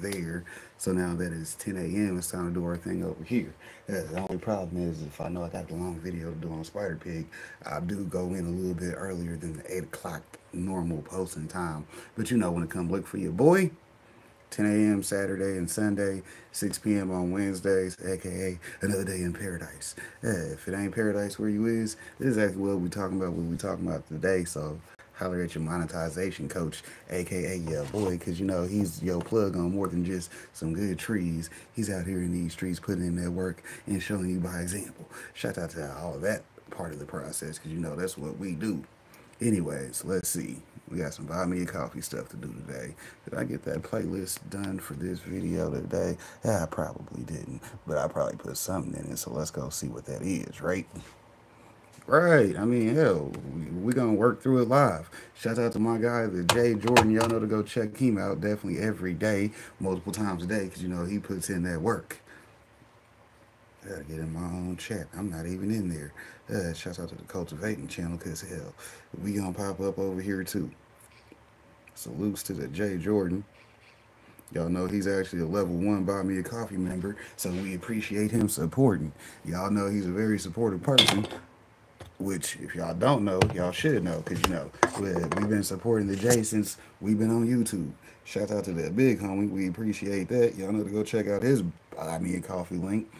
there. So now that it's 10 a.m., it's time to do our thing over here. The only problem is if I know I got the long video to do on Spider Pig, I do go in a little bit earlier than the 8 o'clock normal posting time. But you know, when it come look for your boy, 10 a.m. Saturday and Sunday, 6 p.m. on Wednesdays, aka another day in paradise. If it ain't paradise where you is, this is exactly what we talking about today. So holler at your monetization coach, aka your boy, because you know he's your plug on more than just some good trees. He's out here in these streets putting in that work and showing you by example. Shout out to all of that part of the process, because you know that's what we do. Anyways, let's see. We got some buy me a coffee stuff to do today. Did I get that playlist done for this video today? Yeah, I probably didn't, but I probably put something in it. So let's go see what that is, right? Right. I mean, hell, we gonna work through it live. Shout out to my guy, the J Jordan. Y'all know to go check him out definitely every day, multiple times a day, because you know he puts in that work. I gotta get in my own chat. I'm not even in there. Shout out to the cultivating channel, cause hell, we gonna pop up over here too. Salutes to the J Jordan. Y'all know he's actually a level 1 Buy Me a Coffee member, so we appreciate him supporting. Y'all know he's a very supportive person, which if y'all don't know, y'all should know, because you know, we've been supporting the J since we've been on YouTube. Shout out to that big homie. We appreciate that. Y'all know to go check out his Buy Me a Coffee link.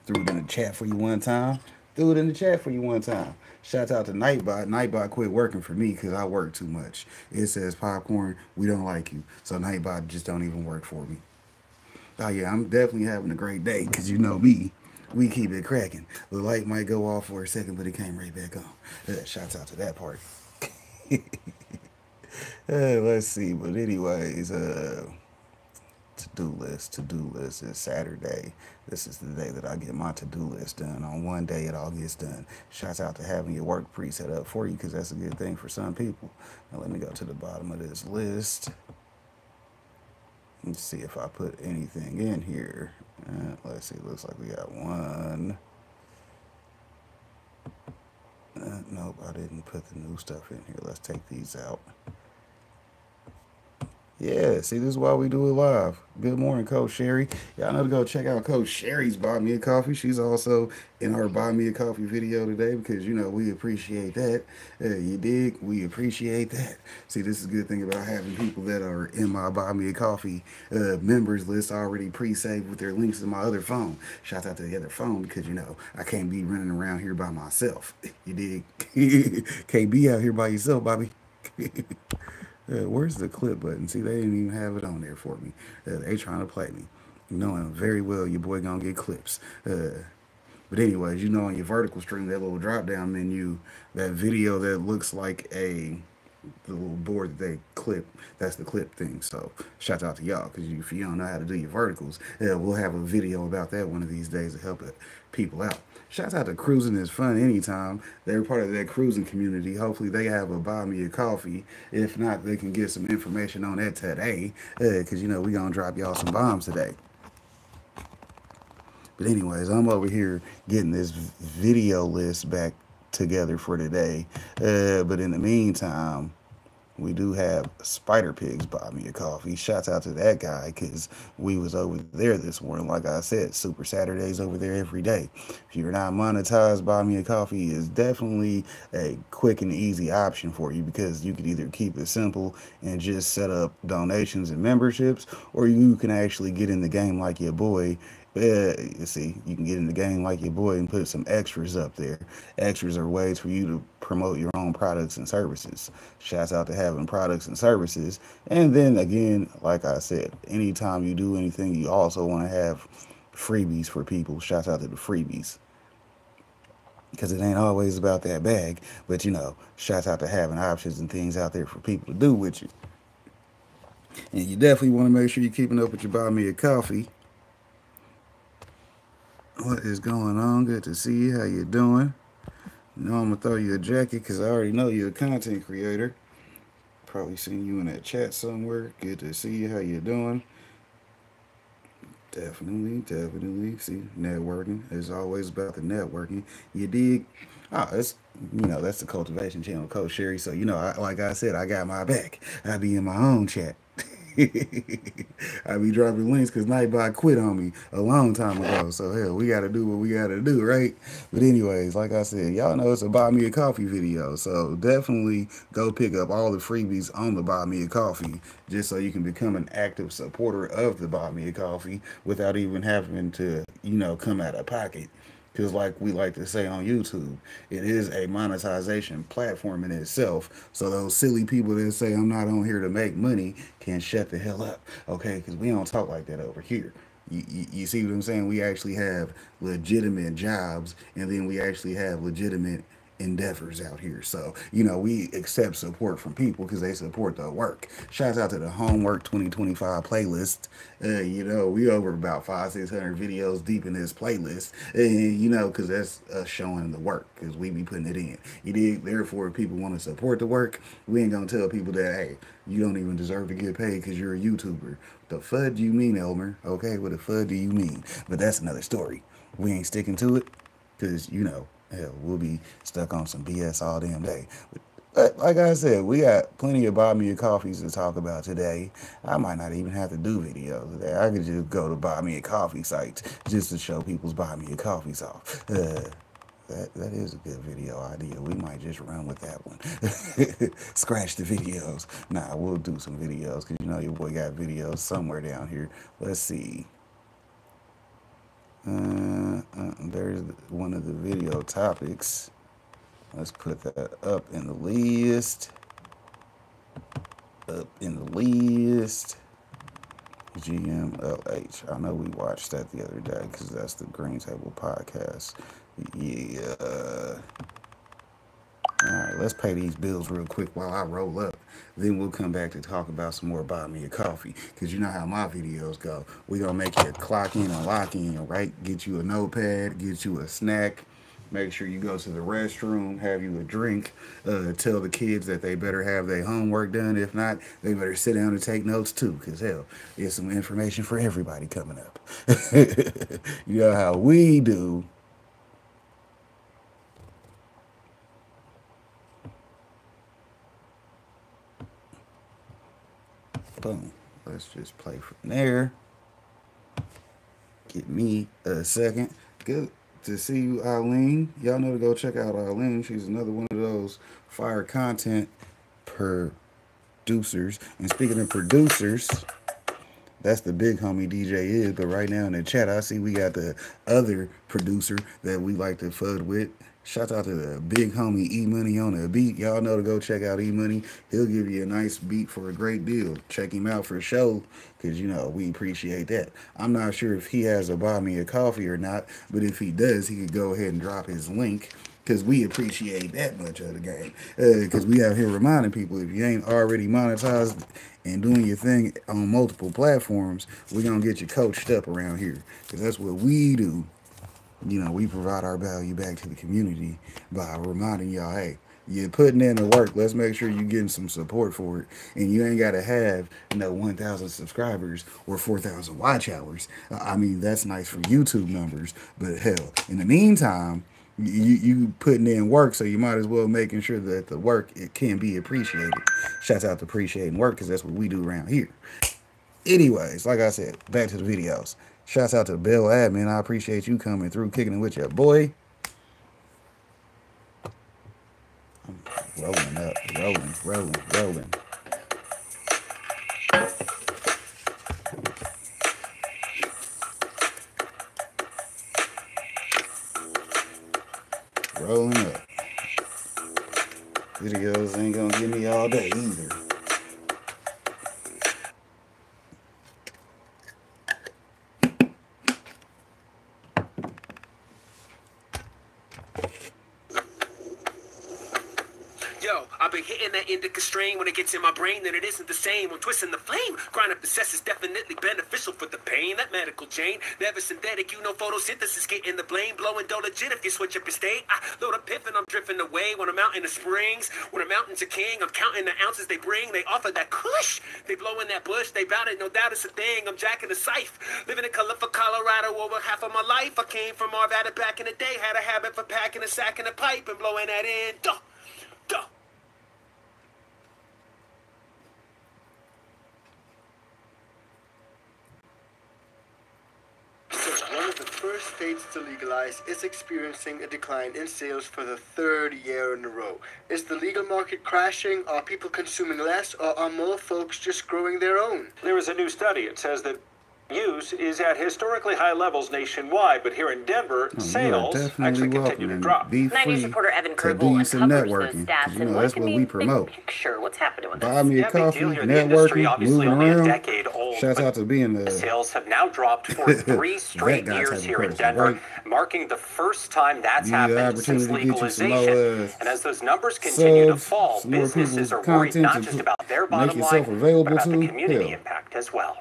Threw it in the chat for you one time. Threw it in the chat for you one time. Shout out to Nightbot. Nightbot quit working for me because I work too much. It says popcorn, we don't like you. So Nightbot just don't even work for me. Oh yeah, I'm definitely having a great day because you know me. We keep it cracking. The light might go off for a second, but it came right back on. Shouts out to that part. Let's see. But anyways, to-do list is Saturday. This is the day that I get my to-do list done. On one day it all gets done. Shouts out to having your work pre-set up for you, because that's a good thing for some people. Now let me go to the bottom of this list. Let's see if I put anything in here. Let's see, looks like we got one. Nope, I didn't put the new stuff in here. Let's take these out. Yeah, see, this is why we do it live. Good morning, Coach Sherry. Y'all know to go check out Coach Sherry's Buy Me a Coffee. She's also in our Buy Me a Coffee video today because, you know, we appreciate that. You dig? We appreciate that. See, this is a good thing about having people that are in my Buy Me a Coffee members list already pre-saved with their links to my other phone. Shout out to the other phone because, you know, I can't be running around here by myself. You dig? Can't be out here by yourself, Bobby. Where's the clip button? See, they didn't even have it on there for me. They trying to play me. Knowing very well your boy gonna get clips. But anyways, you know on your vertical stream, that little drop down menu, that video that looks like the little board that they clip, that's the clip thing. So shout out to y'all, because if you don't know how to do your verticals, we'll have a video about that one of these days to help people out. Shout out to Cruising is Fun Anytime. They're part of that cruising community. Hopefully they have a buy me a coffee. If not, they can get some information on that today, because you know we gonna drop y'all some bombs today. But anyways, I'm over here getting this video list back together for today. But in the meantime, we do have Spider Pigs Buy Me a Coffee. Shouts out to that guy, because we was over there this morning. Like I said, Super Saturdays over there every day. If you're not monetized, Buy Me a Coffee is definitely a quick and easy option for you, because you could either keep it simple and just set up donations and memberships, or you can actually get in the game like your boy. You see, you can get in the game like your boy and put some extras up there. Extras are ways for you to promote your own products and services. Shouts out to having products and services. And then again, like I said, anytime you do anything, you also want to have freebies for people. Shouts out to the freebies, because it ain't always about that bag. But you know, shouts out to having options and things out there for people to do with you. And you definitely want to make sure you're keeping up with your Buy Me a Coffee. What is going on? Good to see you. How you doing? You know I'm gonna throw you a jacket because I already know you're a content creator. Probably seen you in that chat somewhere. Good to see you. How you doing? Definitely. See, networking is always about the networking. You dig? It's, you know, that's the cultivation channel, Coach Sherry. So you know, like I said, I got my back. I be in my own chat. I be dropping links because Nightbot quit on me a long time ago. So hell, we gotta do what we gotta do, right? But anyways, like I said, y'all know it's a buy me a coffee video. So definitely go pick up all the freebies on the buy me a coffee, just so you can become an active supporter of the buy me a coffee without even having to, come out of pocket. Because, like we like to say on YouTube, it is a monetization platform in itself. So, those silly people that say I'm not on here to make money can shut the hell up, okay? Because we don't talk like that over here. You see what I'm saying? We actually have legitimate jobs, and then we actually have legitimate endeavors out here. So, we accept support from people because they support the work. Shouts out to the Homework 2025 playlist. We over about 500-600 videos deep in this playlist. And, because that's us showing the work because we be putting it in. You dig? Therefore, if people want to support the work, we ain't going to tell people that, hey, you don't even deserve to get paid because you're a YouTuber. The FUD do you mean, Elmer? Okay, what the FUD do you mean? But that's another story. We ain't sticking to it because, hell, we'll be stuck on some BS all damn day. But like I said, we got plenty of buy me a coffees to talk about today. I might not even have to do videos today. I could just go to buy me a coffee sites just to show people's buy me a coffees off. That is a good video idea. We might just run with that one. Scratch the videos. Nah, we'll do some videos because your boy got videos somewhere down here. Let's see. There's one of the video topics. Let's put that up in the list. Up in the list. GMLH. I know we watched that the other day because that's the Green Table podcast. Yeah. All right, let's pay these bills real quick while I roll up. Then we'll come back to talk about some more buy me a coffee. Because you know how my videos go. We're going to make you clock in and lock in, right? Get you a notepad, get you a snack. Make sure you go to the restroom, have you a drink. Tell the kids that they better have their homework done. If not, they better sit down and take notes too. Because hell, there's some information for everybody coming up. You know how we do. Boom. Let's just play from there. Give me a second. Good to see you, Eileen. Y'all know to go check out Eileen. She's another one of those fire content producers. And speaking of producers, that's the big homie DJ is. But right now in the chat, I see we got the other producer that we like to FUD with. Shout out to the big homie E Money on the beat. Y'all know to go check out E Money. He'll give you a nice beat for a great deal. Check him out for a show because, we appreciate that. I'm not sure if he has a buy me a coffee or not, but if he does, he could go ahead and drop his link because we appreciate that much of the game. Because we out here reminding people if you ain't already monetized and doing your thing on multiple platforms, we're going to get you coached up around here because that's what we do. We provide our value back to the community by reminding y'all, hey, you're putting in the work. Let's make sure you're getting some support for it. And you ain't got to have, 1,000 subscribers or 4,000 watch hours. I mean, that's nice for YouTube numbers. But hell, in the meantime, you putting in work, so you might as well making sure that the work, it can be appreciated. Shouts out to appreciating work because that's what we do around here. Anyways, like I said, back to the videos. Shouts out to Bill Admin. I appreciate you coming through, kicking it with your boy. I'm rolling up, rolling. Rolling up. Videos ain't gonna give me all day either. I've been hitting that indica strain when it gets in my brain, then it isn't the same. I'm twisting the flame. Grind up the cess is definitely beneficial for the pain. That medical chain, never synthetic, photosynthesis getting the blame. Blowing dough legit if you switch up your state. I load a piff and I'm drifting away when I'm out in the springs. When a mountain's a king, I'm counting the ounces they bring. They offer that kush. They blow in that bush. They bout it, no doubt it's a thing. I'm jacking the scythe. Living in Califfa, Colorado over half of my life. I came from Arvada back in the day. Had a habit for packing a sack in a pipe and blowing that in. Duh, duh. first states to legalize is experiencing a decline in sales for the third year in a row. Is the legal market crashing? Are people consuming less? Or are more folks just growing their own? There is a new study. It says that use is at historically high levels nationwide, but here in Denver, sales actually continue to drop. 9 News reporter Evan Kerbel uncovers those stats and what can mean big picture. What's happening with Buy me this? a coffee, networking, moving around. Shouts out to being the sales have now dropped for 3 straight years here in Denver, marking the first time that's happened since legalization. And as those numbers continue to fall, businesses are worried not just about their bottom line, but about the community impact as well.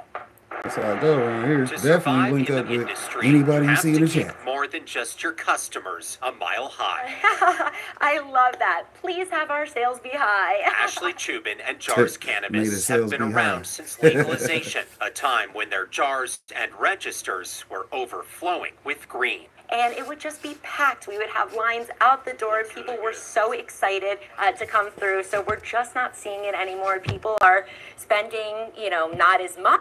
That's how I go around here. Definitely link up with anybody you see in the chat. More than just your customers a mile high. I love that. Please have our sales be high. Ashley Chubin and Jars Cannabis have been around since legalization, a time when their jars and registers were overflowing with green. And it would just be packed. We would have lines out the door. People were so excited to come through. So we're just not seeing it anymore. People are spending, not as much.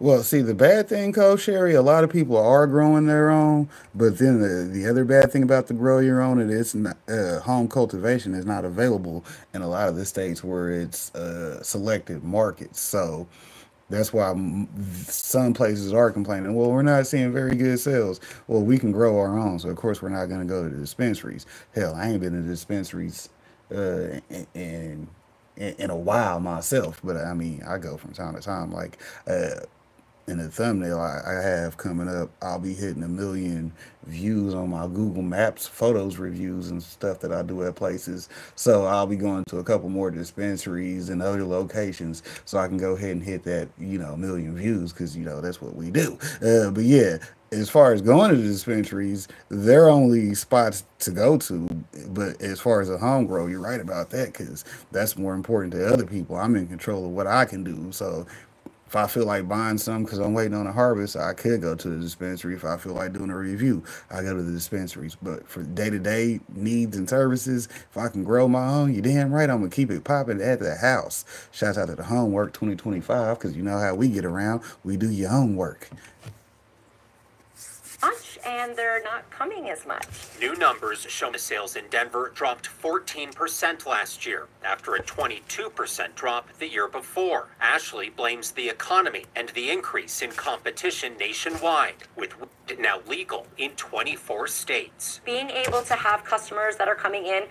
Well, see, the bad thing, Coach Sherry, a lot of people are growing their own, but then the other bad thing about the grow your own, it's not, home cultivation is not available in a lot of the states where it's selected markets. So that's why some places are complaining, well, we're not seeing very good sales. Well, we can grow our own, so of course we're not going to go to the dispensaries. Hell, I ain't been to dispensaries in a while myself, but I mean, I go from time to time, like in the thumbnail I have coming up, I'll be hitting 1 million views on my Google Maps, photos reviews and stuff that I do at places. So I'll be going to a couple more dispensaries and other locations so I can go ahead and hit that, 1 million views because, that's what we do. But yeah, as far as going to the dispensaries, they're only spots to go to. But as far as a home grow, you're right about that because that's more important to other people. I'm in control of what I can do. So if I feel like buying some because I'm waiting on a harvest, I could go to the dispensary. If I feel like doing a review, I go to the dispensaries. But for day-to-day needs and services, if I can grow my own, you're damn right I'm going to keep it popping at the house. Shouts out to the Homework 2025 because you know how we get around. We do your homework. And they're not coming as much. New numbers show the sales in Denver dropped 14% last year after a 22% drop the year before. Ashley blames the economy and the increase in competition nationwide, with weed now legal in 24 states. Being able to have customers that are coming in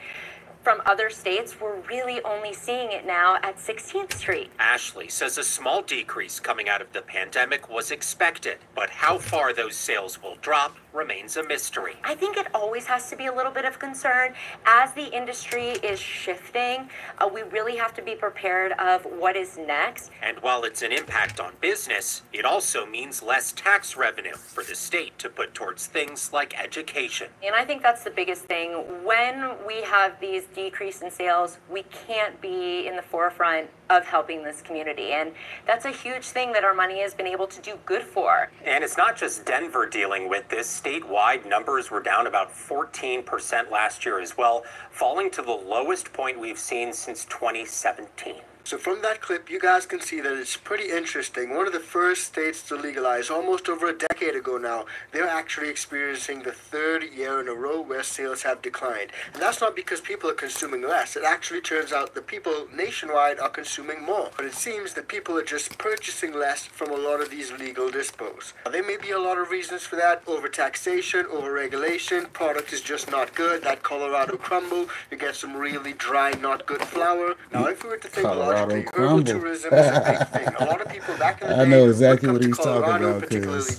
from other states, we're really only seeing it now at 16th Street. Ashley says a small decrease coming out of the pandemic was expected, but how far those sales will drop remains a mystery. I think it always has to be a little bit of concern. As the industry is shifting, we really have to be prepared of what is next. And while it's an impact on business, it also means less tax revenue for the state to put towards things like education. And I think that's the biggest thing. When we have these decrease in sales, we can't be in the forefront of helping this community. And that's a huge thing that our money has been able to do good for. And it's not just Denver dealing with this. Statewide numbers were down about 14% last year as well, falling to the lowest point we've seen since 2017. So from that clip, you guys can see that it's pretty interesting. One of the first states to legalize almost over a decade ago now, they're actually experiencing the third year in a row where sales have declined. And that's not because people are consuming less. It actually turns out that people nationwide are consuming more. But it seems that people are just purchasing less from a lot of these legal dispos. Now, there may be a lot of reasons for that. Overtaxation, overregulation, product is just not good. That Colorado crumble, you get some really dry, not good flour. Now, if we were to think logically, urban tourism is a big thing. A lot of people back in the day, I know exactly what he's Colorado, talking about. particularly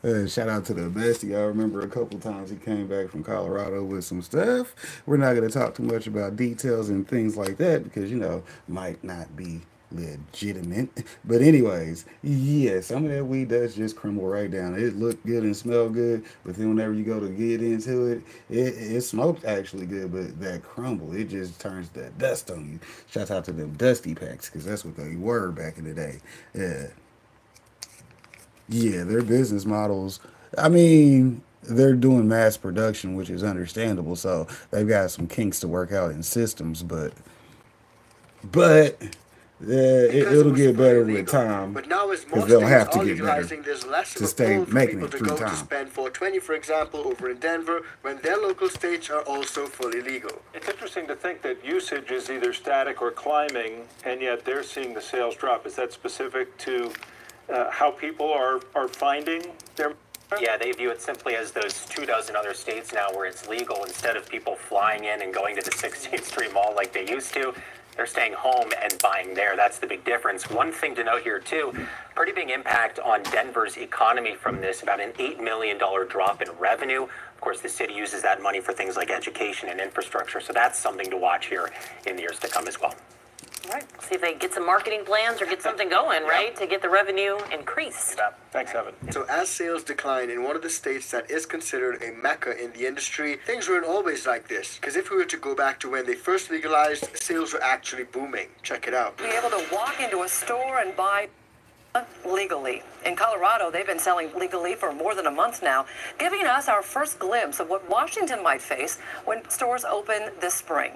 Denver. Shout out to the bestie. I remember a couple times he came back from Colorado with some stuff. We're not going to talk too much about details and things like that because, might not be legitimate. But anyways, yeah, some of that weed does just crumble right down. It looked good and smelled good, but then whenever you go to get into it, it smoked actually good, but that crumble, it just turns that dust on you. Shout out to them dusty packs because that's what they were back in the day. Yeah, their business models, I mean, they're doing mass production, which is understandable, so they've got some kinks to work out in systems, but it'll get better with time. But now as because more they'll states have to are get better legalizing, there's less of to a stay pull for making people it to through go to time. spend 420, for example, over in Denver, when their local states are also fully legal. It's interesting to think that usage is either static or climbing, and yet they're seeing the sales drop. Is that specific to how people are finding their... Yeah, they view it simply as those 24 other states now where it's legal. Instead of people flying in and going to the 16th Street Mall like they used to, they're staying home and buying there. That's the big difference. One thing to note here, too, pretty big impact on Denver's economy from this, about an $8 million drop in revenue. Of course, the city uses that money for things like education and infrastructure, so that's something to watch here in the years to come as well. Right. See if they get some marketing plans or get something going, right, to get the revenue increased. Thanks, Evan. So as sales decline in one of the states that is considered a mecca in the industry, things weren't always like this. Because if we were to go back to when they first legalized, sales were actually booming. Check it out. Be able to walk into a store and buy legally. In Colorado, they've been selling legally for more than a month now, giving us our first glimpse of what Washington might face when stores open this spring.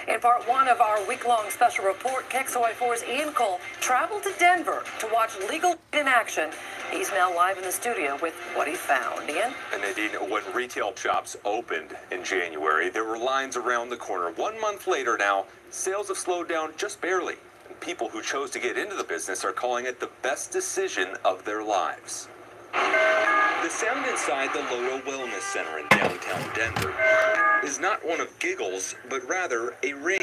In part one of our week-long special report, KXOI4's Ian Cole traveled to Denver to watch legal in action. He's now live in the studio with what he found. Ian? And Nadine, when retail shops opened in January, there were lines around the corner. 1 month later now, sales have slowed down just barely. People who chose to get into the business are calling it the best decision of their lives. The sound inside the Loto Wellness Center in downtown Denver is not one of giggles, but rather a ring.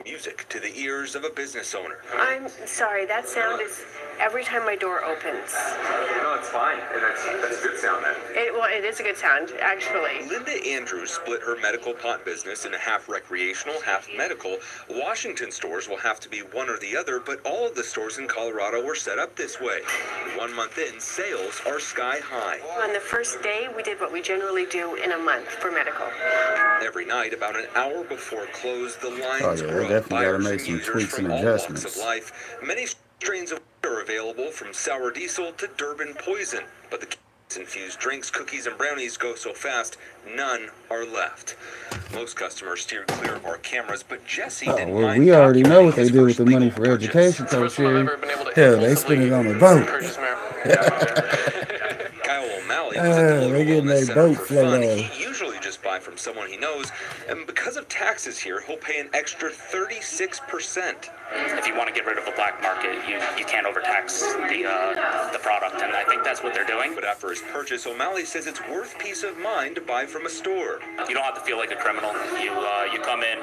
Music to the ears of a business owner. I'm sorry, that sound is every time my door opens. No, it's fine. And that's a good sound then. It is a good sound, actually. Linda Andrews split her medical pot business into half recreational, half medical. Washington stores will have to be one or the other, but all of the stores in Colorado were set up this way. 1 month in, sales are sky high. On the first day, we did what we generally do in a month for medical. Every night, about an hour before close, the lines grow. Definitely gotta Buyers make and some users tweaks from and all walks adjustments. of life. Many strains of are available, from sour diesel to Durban poison. But the infused drinks, cookies, and brownies go so fast, none are left. Most customers steered clear of our cameras, but Jesse didn't mind. We already know what they do with the money for education, Coach Sherry. Hell, they spend it on a boat. Kyle O'Malley was at the They local getting wellness their center boat for float fun. off. He usually just buy from someone he knows, and because of taxes here, he'll pay an extra 36%. If you want to get rid of a black market, you can't overtax the product, and I think that's what they're doing. But after his purchase, O'Malley says it's worth peace of mind to buy from a store. You don't have to feel like a criminal. You come in,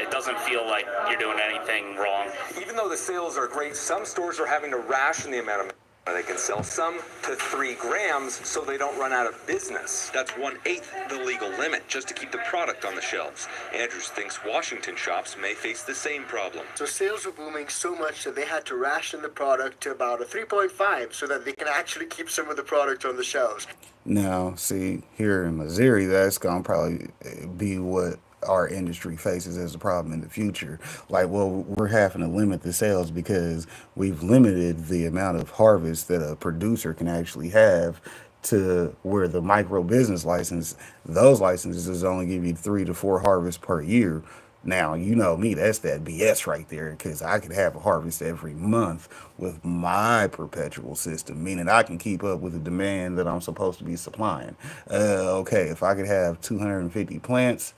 it doesn't feel like you're doing anything wrong. Even though the sales are great, some stores are having to ration the amount of they can sell, some to 3 grams, so they don't run out of business. That's 1/8 the legal limit, just to keep the product on the shelves. Andrews thinks Washington shops may face the same problem. So sales were booming so much that they had to ration the product to about a 3.5 so that they can actually keep some of the product on the shelves. Now, see, here in Missouri, that's going to probably be what our industry faces as a problem in the future. Like, well, we're having to limit the sales because we've limited the amount of harvest that a producer can actually have, to where the micro business license, those licenses only give you 3 to 4 harvests per year. Now, you know me, that's that BS right there, because I could have a harvest every month with my perpetual system, meaning I can keep up with the demand that I'm supposed to be supplying. Okay, if I could have 250 plants,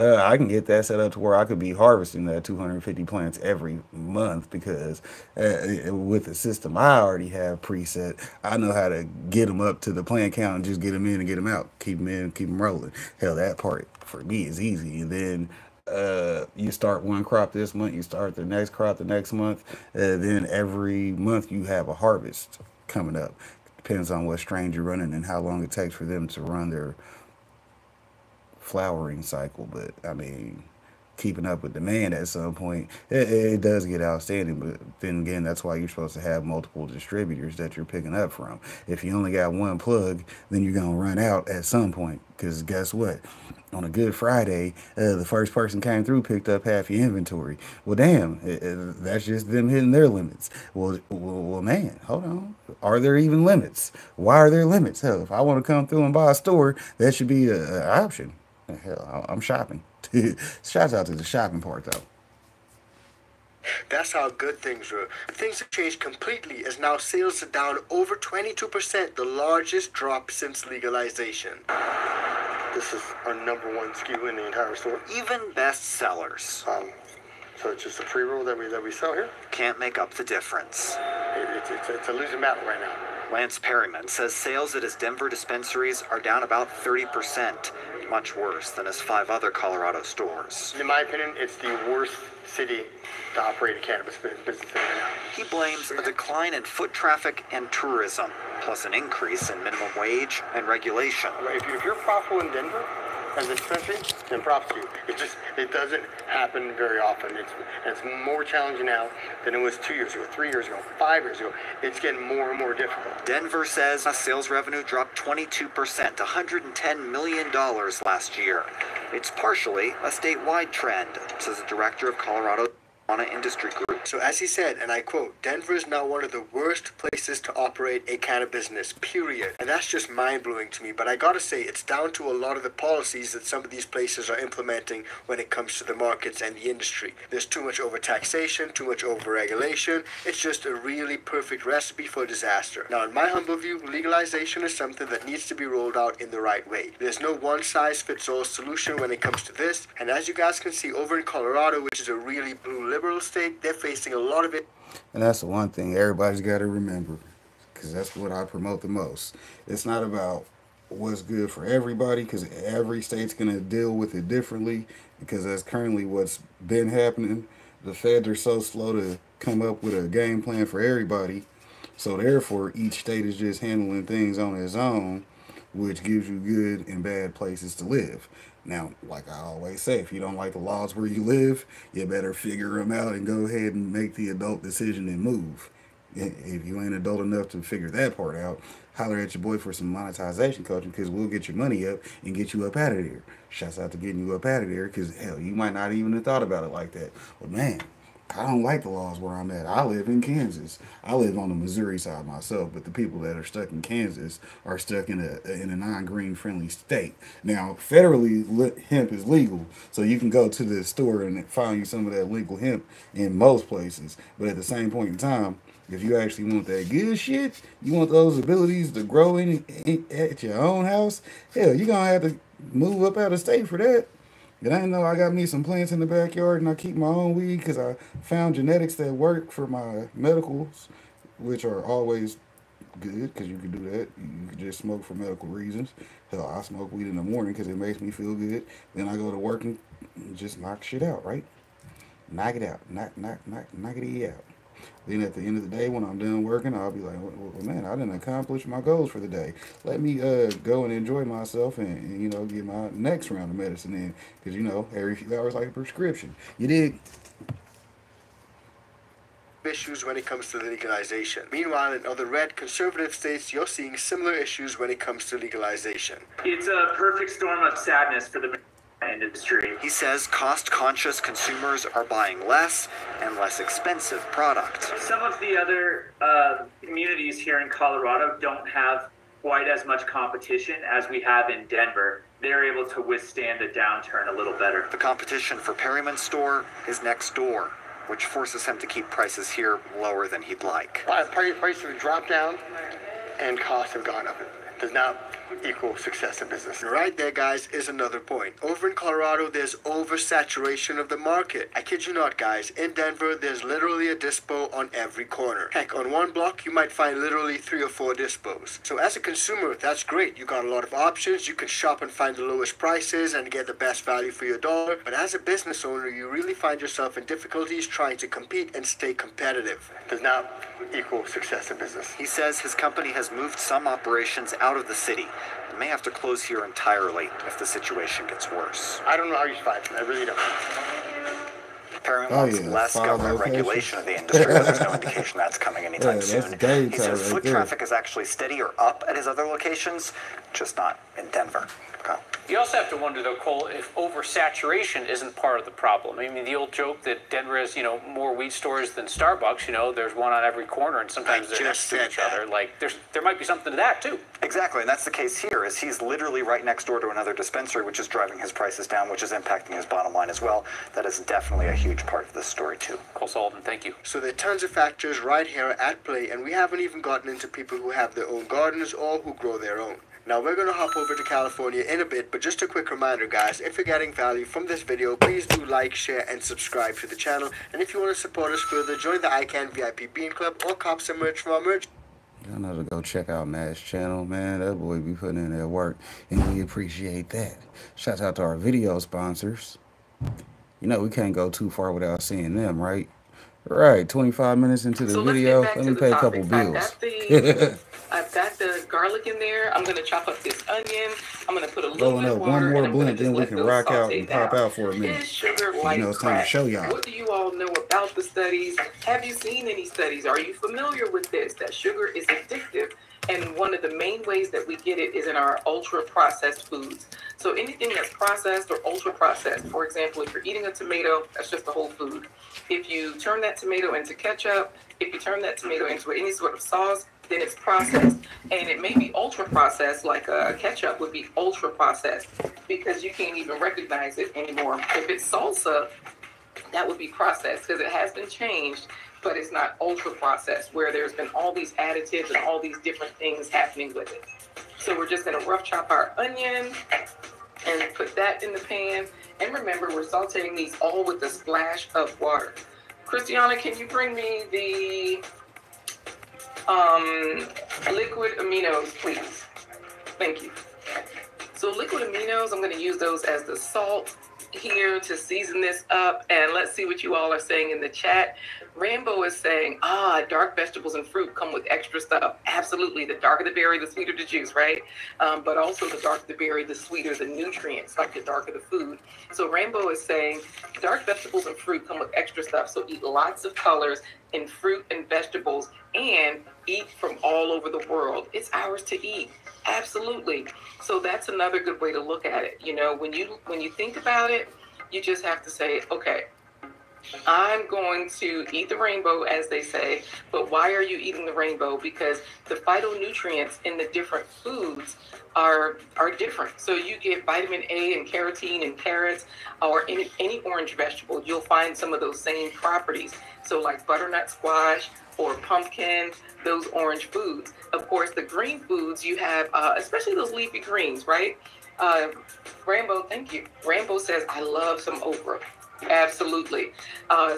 I can get that set up to where I could be harvesting that 250 plants every month, because with the system I already have preset, I know how to get them up to the plant count and just get them in and get them out, keep them in, keep them rolling. Hell, that part for me is easy. And then you start one crop this month, you start the next crop the next month, then every month you have a harvest coming up. Depends on what strain you're running and how long it takes for them to run their flowering cycle. But I mean, keeping up with demand at some point, it does get outstanding. But then again, that's why you're supposed to have multiple distributors that you're picking up from. If you only got one plug, then you're gonna run out at some point, because guess what, on a Good Friday, the first person came through, picked up half your inventory. Well, damn, that's just them hitting their limits. Well, man, hold on. Are there even limits? Why are there limits? Hell, if I want to come through and buy a store, that should be an option. Hell, I'm shopping. Shouts out to the shopping part, though. That's how good things were. Things have changed completely as now sales are down over 22%, the largest drop since legalization. This is our #1 SKU in the entire store. Even best sellers. So it's just a pre-roll that we sell here? Can't make up the difference. It's a losing battle right now. Lance Perryman says sales at his Denver dispensaries are down about 30%, much worse than his 5 other Colorado stores. In my opinion, it's the worst city to operate a cannabis business in right now. He blames a decline in foot traffic and tourism, plus an increase in minimum wage and regulation. If you're profitable in Denver as a dispensary, then props to you. It doesn't happen very often. It's more challenging now than it was 2 years ago, 3 years ago, 5 years ago. It's getting more and more difficult. Denver says sales revenue dropped 22% to $110 million last year. It's partially a statewide trend, says the director of Colorado Industry Group. So as he said, and I quote, Denver is now one of the worst places to operate a cannabis business, period. And that's just mind-blowing to me. But I gotta say, it's down to a lot of the policies that some of these places are implementing when it comes to the markets and the industry. There's too much over-taxation, too much over-regulation. It's just a really perfect recipe for disaster. Now, in my humble view, legalization is something that needs to be rolled out in the right way. There's no one-size-fits-all solution when it comes to this. And as you guys can see, over in Colorado, which is a really blue liberal state, they're facing a lot of it. And that's the one thing everybody's got to remember, because that's what I promote the most. It's not about what's good for everybody, because every state's going to deal with it differently, because that's currently what's been happening. The feds are so slow to come up with a game plan for everybody, so therefore each state is just handling things on its own, which gives you good and bad places to live. Now, like I always say, if you don't like the laws where you live, you better figure them out and go ahead and make the adult decision and move. If you ain't adult enough to figure that part out, holler at your boy for some monetization coaching, because we'll get your money up and get you up out of there. Shouts out to getting you up out of there, because hell, you might not even have thought about it like that. But man, I don't like the laws where I'm at. I live in Kansas. I live on the Missouri side myself, but the people that are stuck in Kansas are stuck in a non-green friendly state. Now, federally, hemp is legal, so you can go to the store and find you some of that legal hemp in most places. But at the same point in time, if you actually want that good shit, you want those abilities to grow in at your own house, hell, you're going to have to move up out of state for that. And I know I got me some plants in the backyard, and I keep my own weed because I found genetics that work for my medicals, which are always good because you can do that. You can just smoke for medical reasons. Hell, I smoke weed in the morning because it makes me feel good. Then I go to work and just knock shit out, right? Knock it out. Knock it out. Then at the end of the day, when I'm done working, I'll be like, well, man, I didn't accomplish my goals for the day. Let me go and enjoy myself and, you know, get my next round of medicine in. Because, you know, every few hours like a prescription. You dig? Issues when it comes to legalization. Meanwhile, in other red conservative states, you're seeing similar issues when it comes to legalization. It's a perfect storm of sadness for the industry. He says cost-conscious consumers are buying less and less expensive product. Some of the other communities here in Colorado don't have quite as much competition as we have in Denver. They're able to withstand a downturn a little better. The competition for Perryman's store is next door, which forces him to keep prices here lower than he'd like. Prices have dropped down and costs have gone up. It does not equal success in business. Right there, guys, is another point. Over in Colorado, there's oversaturation of the market. I kid you not, guys. In Denver, there's literally a dispo on every corner. Heck, on one block, you might find literally 3 or 4 dispos. So as a consumer, that's great. You got a lot of options. You can shop and find the lowest prices and get the best value for your dollar. But as a business owner, you really find yourself in difficulties trying to compete and stay competitive. Does not equal success in business. He says his company has moved some operations out of the city and may have to close here entirely if the situation gets worse. I don't know how you fight it. I really don't. Perryman wants less government regulation of the industry, but there's no indication that's coming anytime soon. He says foot traffic is actually steady or up at his other locations, just not in Denver. America. You also have to wonder, though, Cole, if oversaturation isn't part of the problem. I mean, the old joke that Denver has, more weed stores than Starbucks, there's one on every corner, and sometimes they're next to each other. Like, there might be something to that, too. Exactly, and that's the case here, is he's literally right next door to another dispensary, which is driving his prices down, which is impacting his bottom line as well. That is definitely a huge part of this story, too. Cole Sullivan, thank you. So there are tons of factors right here at play, and we haven't even gotten into people who have their own gardens or who grow their own. Now we're going to hop over to California in a bit, but just a quick reminder, guys, if you're getting value from this video, please do like, share, and subscribe to the channel. And if you want to support us further, join the ICANN VIP Bean Club or cop some merch from our merch. Y'all know to go check out Matt's channel, man. That boy be putting in that work, and we appreciate that. Shout out to our video sponsors. We can't go too far without seeing them, right? Right, 25 minutes into the video, let me pay a couple bills. I've got the garlic in there. I'm going to chop up this onion. I'm going to put a little bit of water. One more blunt, then we can rock out and pop out for a minute. Sugar like it's time to show y'all. What do you all know about the studies? Have you seen any studies? Are you familiar with this, that sugar is addictive? And one of the main ways that we get it is in our ultra-processed foods. So anything that's processed or ultra-processed, for example, if you're eating a tomato, that's just a whole food. If you turn that tomato into ketchup, if you turn that tomato into any sort of sauce, then it's processed. And it may be ultra-processed, like a ketchup would be ultra-processed, because you can't even recognize it anymore. If it's salsa, that would be processed, because it has been changed, but it's not ultra-processed, where there's been all these additives and all these different things happening with it. So we're just going to rough chop our onion and put that in the pan. And remember, we're sauteing these all with a splash of water. Christiana, can you bring me the liquid aminos, please? Thank you. So liquid aminos, I'm going to use those as the salt here to season this up. And let's see what you all are saying in the chat. Rambo is saying, dark vegetables and fruit come with extra stuff. Absolutely. The darker the berry, the sweeter the juice, right? But also the darker the berry, the sweeter the nutrients, like the darker the food. So Rambo is saying dark vegetables and fruit come with extra stuff. So eat lots of colors in fruit and vegetables, and eat from all over the world. It's ours to eat. Absolutely. So that's another good way to look at it. When you think about it, you just have to say, okay, I'm going to eat the rainbow, as they say, but why are you eating the rainbow? Because the phytonutrients in the different foods are different. So you get vitamin A and carotene in carrots, or any orange vegetable, you'll find some of those same properties. So like butternut squash or pumpkin, those orange foods. Of course, the green foods you have, especially those leafy greens, right? Rambo, thank you. Rambo says, I love some okra. Absolutely.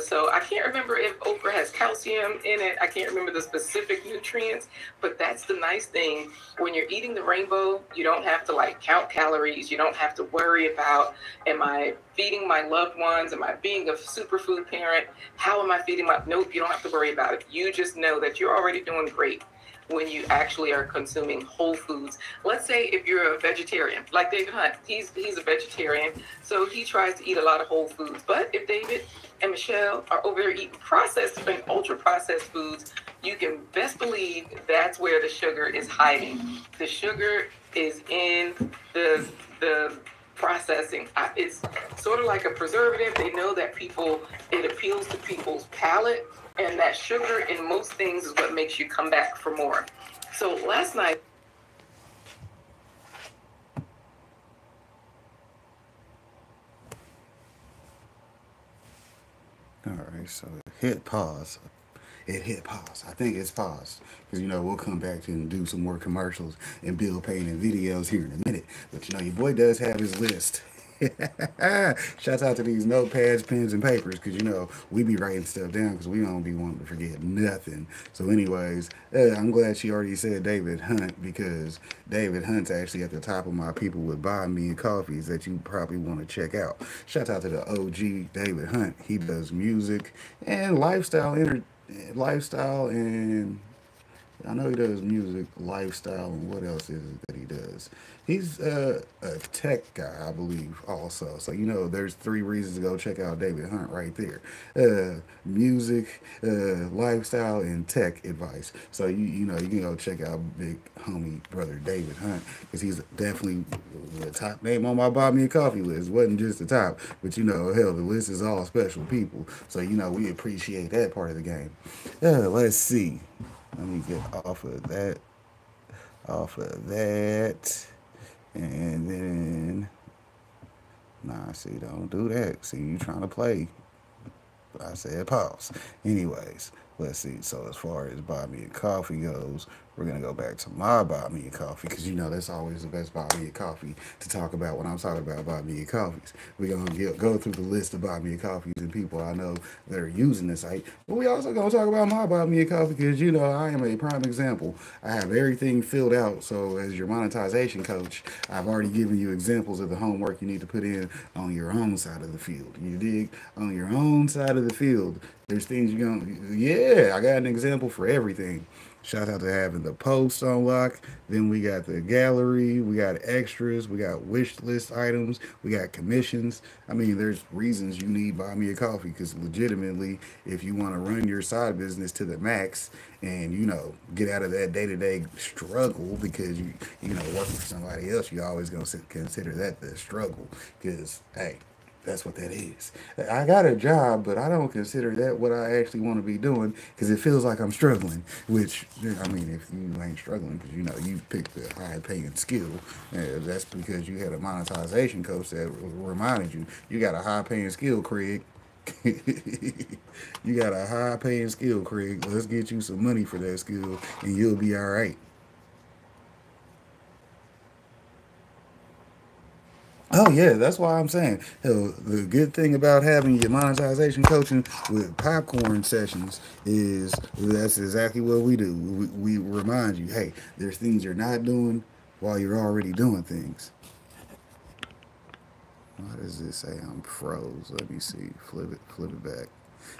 So I can't remember if okra has calcium in it. I can't remember the specific nutrients, but that's the nice thing. When you're eating the rainbow, you don't have to count calories. You don't have to worry about, am I feeding my loved ones? Am I being a superfood parent? How am I feeding nope, you don't have to worry about it. You just know that you're already doing great when you actually are consuming whole foods. Let's say if you're a vegetarian, like David Hunt, he's a vegetarian, so he tries to eat a lot of whole foods. But if David and Michelle are over there eating processed and ultra-processed foods, you can best believe that's where the sugar is hiding. The sugar is in the processing. It's sort of like a preservative. They know that it appeals to people's palate. And that sugar in most things is what makes you come back for more. So last night. All right, so it hit pause. I think it's paused. Because, we'll come back and do some more commercials and bill paying and videos here in a minute. But, your boy does have his list. Shouts out to these notepads, pens, and papers, because we be writing stuff down because we don't be wanting to forget nothing. So anyways, I'm glad she already said David Hunt, because David Hunt's actually at the top of my people with buy me coffees that you probably want to check out. Shouts out to the OG David Hunt. He does music and lifestyle and I know he does music, lifestyle, and what else is it that he does? He's a tech guy, I believe, also. So, you know, there's 3 reasons to go check out David Hunt right there. Music, lifestyle, and tech advice. So, you know, you can go check out big homie brother David Hunt because he's definitely the top name on my Buy Me a Coffee list. Wasn't just the top, but, you know, hell, the list is all special people. So, you know, we appreciate that part of the game. Let's see. Let me get off of that. And then, nah, see, don't do that. See, you trying to play. I said pause. Anyways, let's see. So as far as Buy Me a Coffee goes, we're going to go back to my Buy Me a Coffee because, you know, that's always the best Buy Me a Coffee to talk about when I'm talking about Buy Me a Coffees. We're going to go through the list of Buy Me a Coffees and people I know that are using the site. But we also going to talk about my Buy Me a Coffee because, you know, I am a prime example. I have everything filled out. So as your monetization coach, I've already given you examples of the homework you need to put in on your own side of the field. You dig? On your own side of the field, there's things you're going to, yeah, I got an example for everything. Shout out to having the post on lock. Then we got the gallery. We got extras. We got wish list items. We got commissions. I mean, there's reasons you need Buy Me a Coffee because legitimately, if you want to run your side business to the max and, you know, get out of that day-to-day struggle because you know, working for somebody else, you always going to consider that the struggle because, hey, that's what that is. I got a job, but I don't consider that what I actually want to be doing because it feels like I'm struggling. Which, I mean, if you ain't struggling because, you know, you picked a high-paying skill, that's because you had a monetization coach that reminded you, you got a high-paying skill, Craig. You got a high-paying skill, Craig. Let's get you some money for that skill, and you'll be all right. Oh yeah, that's why I'm saying. Hell, the good thing about having your monetization coaching with popcorn sessions is that's exactly what we do. We remind you, hey, there's things you're not doing while you're already doing things. Why does this say I'm froze? Let me see. Flip it back.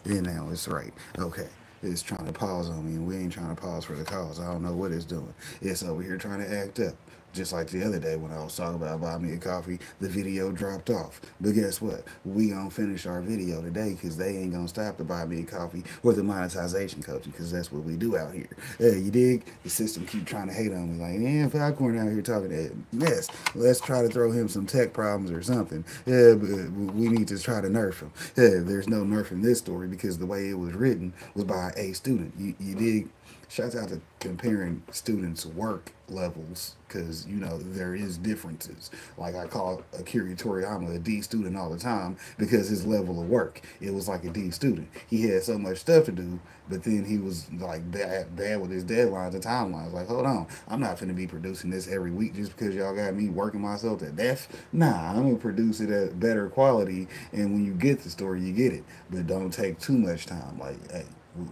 Yeah, now it's right. Okay. It's trying to pause on me, and we ain't trying to pause for the cause. I don't know what it's doing. It's over here trying to act up. Just like the other day when I was talking about Buy Me a Coffee, the video dropped off. But guess what? We gonna finish our video today because they ain't gonna stop the Buy Me a Coffee or the monetization coaching because that's what we do out here. You dig? The system keep trying to hate on me like, yeah, Popcorn out here talking that mess. Let's try to throw him some tech problems or something. Yeah, but we need to try to nerf him. There's no nerf in this story because the way it was written was by a student. You dig? Shouts out to comparing students' work levels because, you know, there is differences. Like I call Akira Toriyama a D student all the time because his level of work, it was like a D student. He had so much stuff to do, but then he was like bad with his deadlines and timelines. Like, hold on, I'm not finna be producing this every week just because y'all got me working myself to death. Nah, I'm gonna produce it at better quality, and when you get the story, you get it. But don't take too much time. Like, hey,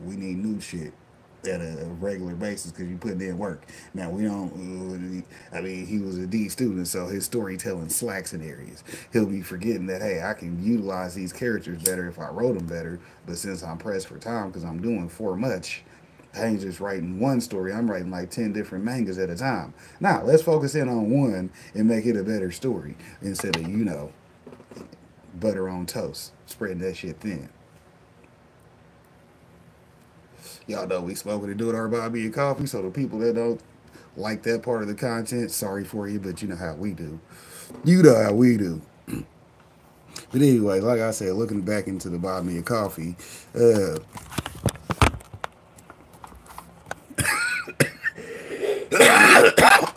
we need new shit at a regular basis because you putting in work. Now we don't. I mean, he was a D student, so his storytelling slacks in areas. He'll be forgetting that hey, I can utilize these characters better if I wrote them better. But since I'm pressed for time because I'm doing for much, I ain't just writing one story. I'm writing like 10 different mangas at a time. Now let's focus in on one and make it a better story instead of butter on toast, spreading that shit thin. Y'all know we smoking and doing our Buy Me a Coffee, so the people that don't like that part of the content, sorry for you, but you know how we do. You know how we do. But anyway, like I said, looking back into the Buy Me a Coffee,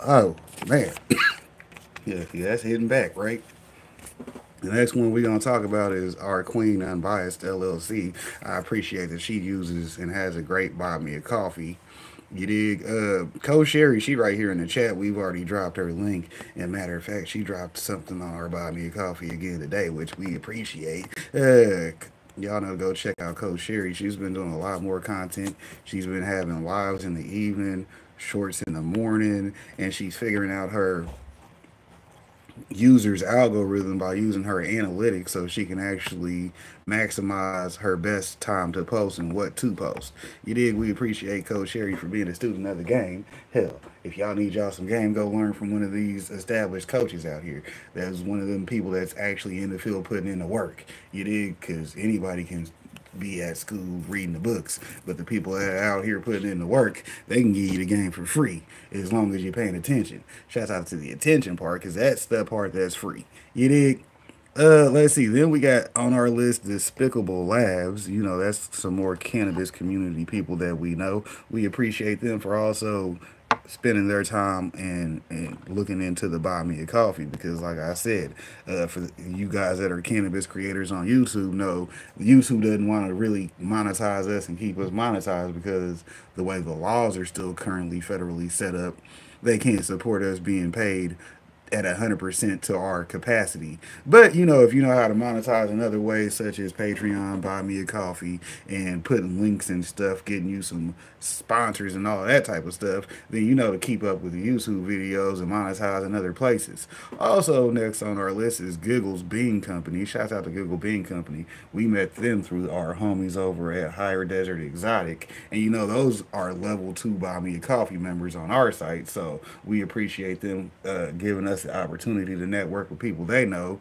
oh, man. Yeah, that's hitting back, right? The next one we're going to talk about is our Queen Unbiased LLC. I appreciate that she uses and has a great Buy Me a Coffee. You dig? Coach Sherry, she right here in the chat. We've already dropped her link. And matter of fact, she dropped something on our Buy Me a Coffee again today, which we appreciate. Y'all know, go check out Coach Sherry. She's been doing a lot more content. She's been having lives in the evening, shorts in the morning, and she's figuring out her user's algorithm by using her analytics so she can actually maximize her best time to post and what to post. You dig? We appreciate Coach Sherry for being a student of the game. Hell, if y'all need y'all some game, go learn from one of these established coaches out here. That's one of them people that's actually in the field putting in the work. You dig? Because anybody can be at school reading the books, but the people that are out here putting in the work, they can give you the game for free as long as you're paying attention. Shout out to the attention part, because that's the part that's free. You dig? Let's see. Then we got on our list Despicable Labs. You know, that's some more cannabis community people that we know. We appreciate them for also spending their time and looking into the Buy Me a Coffee, because like I said, for you guys that are cannabis creators on YouTube, know YouTube doesn't want to really monetize us and keep us monetized, because the way the laws are still currently federally set up, they can't support us being paid at 100% to our capacity. But you know, if you know how to monetize in other ways, such as Patreon, Buy Me a Coffee, and putting links and stuff, getting you some sponsors and all that type of stuff, then you know to keep up with the YouTube videos and monetize in other places. Also, next on our list is Giggles Bean Company. Shouts out to Giggle Bean Company. We met them through our homies over at Higher Desert Exotic, and you know those are level 2 Buy Me a Coffee members on our site, so we appreciate them giving us the opportunity to network with people they know.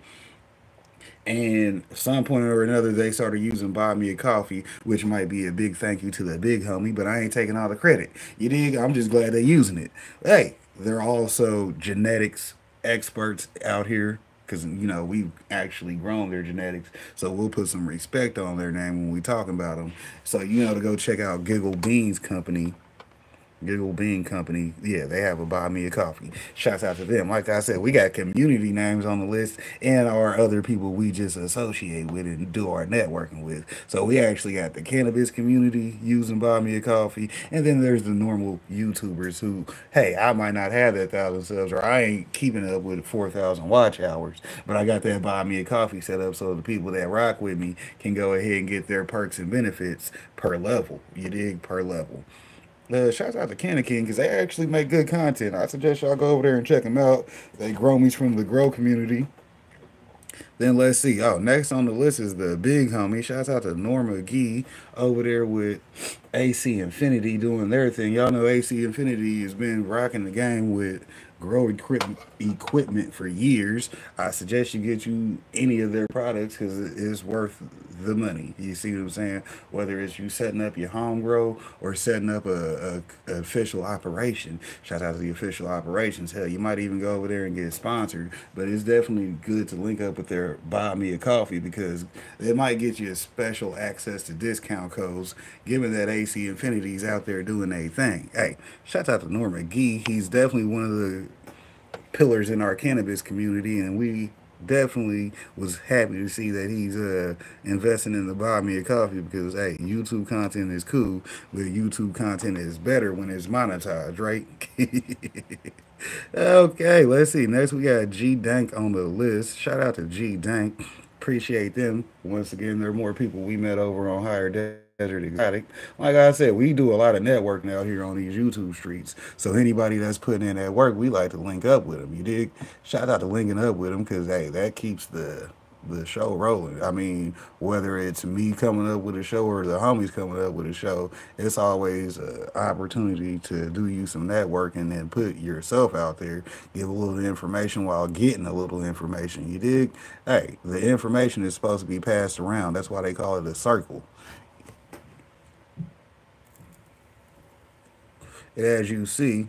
And at some point or another, they started using Buy Me a Coffee, which might be a big thank you to the big homie, but I ain't taking all the credit. You dig? I'm just glad they're using it. Hey, they're also genetics experts out here, because, you know, we've actually grown their genetics, so we'll put some respect on their name when we talking about them. So, you know, to go check out Giggle Beans Company. Giggle Bean Company, yeah, they have a Buy Me a Coffee. Shouts out to them. Like I said, we got community names on the list and our other people we just associate with and do our networking with. So we actually got the cannabis community using Buy Me a Coffee, and then there's the normal YouTubers who, hey, I might not have that 1,000 subs, or I ain't keeping up with 4,000 watch hours, but I got that Buy Me a Coffee set up so the people that rock with me can go ahead and get their perks and benefits per level. You dig? Per level. Shouts out to Canna King, because they actually make good content. I suggest y'all go over there and check them out. They grow me's from the grow community. Then let's see. Oh, next on the list is the big homie. Shouts out to Norma Gee over there with AC Infinity doing their thing. Y'all know AC Infinity has been rocking the game with grow equipment for years. I suggest you get you any of their products, because it's worth the money. You see what I'm saying? Whether it's you setting up your home grow or setting up a official operation. Shout out to the official operations. Hell, you might even go over there and get sponsored, but it's definitely good to link up with their Buy Me a Coffee, because it might get you a special access to discount codes, given that AC Infinity's out there doing a thing. Hey, shout out to Norma Gee. He's definitely one of the pillars in our cannabis community, and we definitely was happy to see that he's investing in the Buy Me a Coffee, because hey, YouTube content is cool, but YouTube content is better when it's monetized, right? Okay, let's see. Next we got G Dank on the list. Shout out to G Dank. Appreciate them. Once again, there are more people we met over on Higher Desert Exotic. Like I said, we do a lot of networking out here on these YouTube streets. So anybody that's putting in that work, we like to link up with them. You dig? Shout out to linking up with them, because hey, that keeps the show rolling. I mean, whether it's me coming up with a show or the homies coming up with a show, it's always an opportunity to do you some networking and put yourself out there, give a little information while getting a little information. You dig? Hey, the information is supposed to be passed around. That's why they call it a circle. As you see,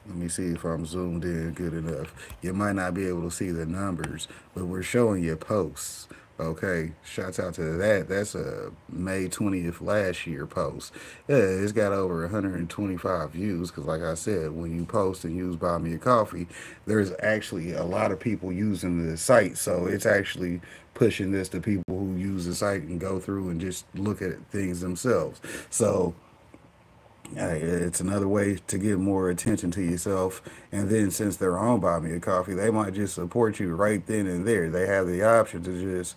let me see if I'm zoomed in good enough. You might not be able to see the numbers, but we're showing you posts. Okay, shouts out to that. That's a May 20th last year post. Yeah, it's got over 125 views, because like I said, when you post and use Buy Me a Coffee, there's actually a lot of people using the site, so it's actually pushing this to people who use the site and go through and just look at things themselves. So It's another way to get more attention to yourself. And then since they're on Buy Me a Coffee, they might just support you right then and there. They have the option to just,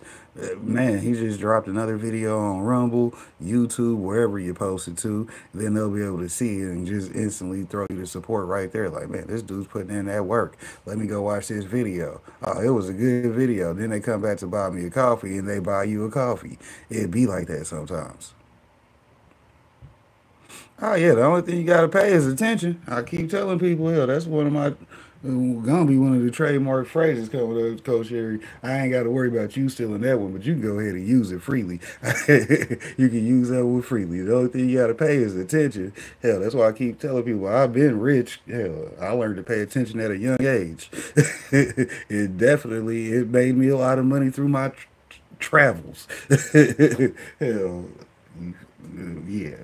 man, he just dropped another video on Rumble, YouTube, wherever you post it to. Then they'll be able to see it and just instantly throw you the support right there. Like, man, this dude's putting in that work. Let me go watch this video. Oh, it was a good video. Then they come back to Buy Me a Coffee and they buy you a coffee. It'd be like that sometimes. Oh yeah, the only thing you gotta pay is attention. I keep telling people, hell, that's one of my gonna be one of the trademark phrases coming up, Coach Sherry. I ain't gotta worry about you stealing that one, but you can go ahead and use it freely. You can use that one freely. The only thing you gotta pay is attention. Hell, that's why I keep telling people I've been rich. Hell, I learned to pay attention at a young age. It made me a lot of money through my travels. Hell, yeah.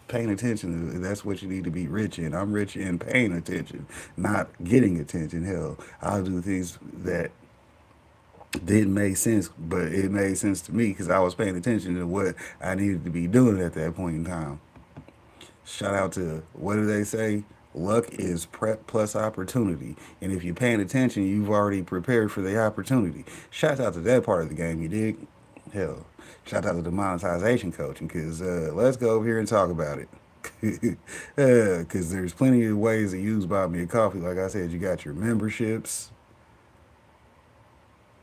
Paying attention, that's what you need to be rich in. I'm rich in paying attention, not getting attention. Hell, I'll do things that didn't make sense, but it made sense to me because I was paying attention to what I needed to be doing at that point in time. Shout out to, what do they say? Luck is prep plus opportunity. And if you're paying attention, you've already prepared for the opportunity. Shout out to that part of the game, you dig? Hell, shout out to the monetization coaching, because let's go over here and talk about it. Because there's plenty of ways to use Buy Me a Coffee. Like I said, you got your memberships.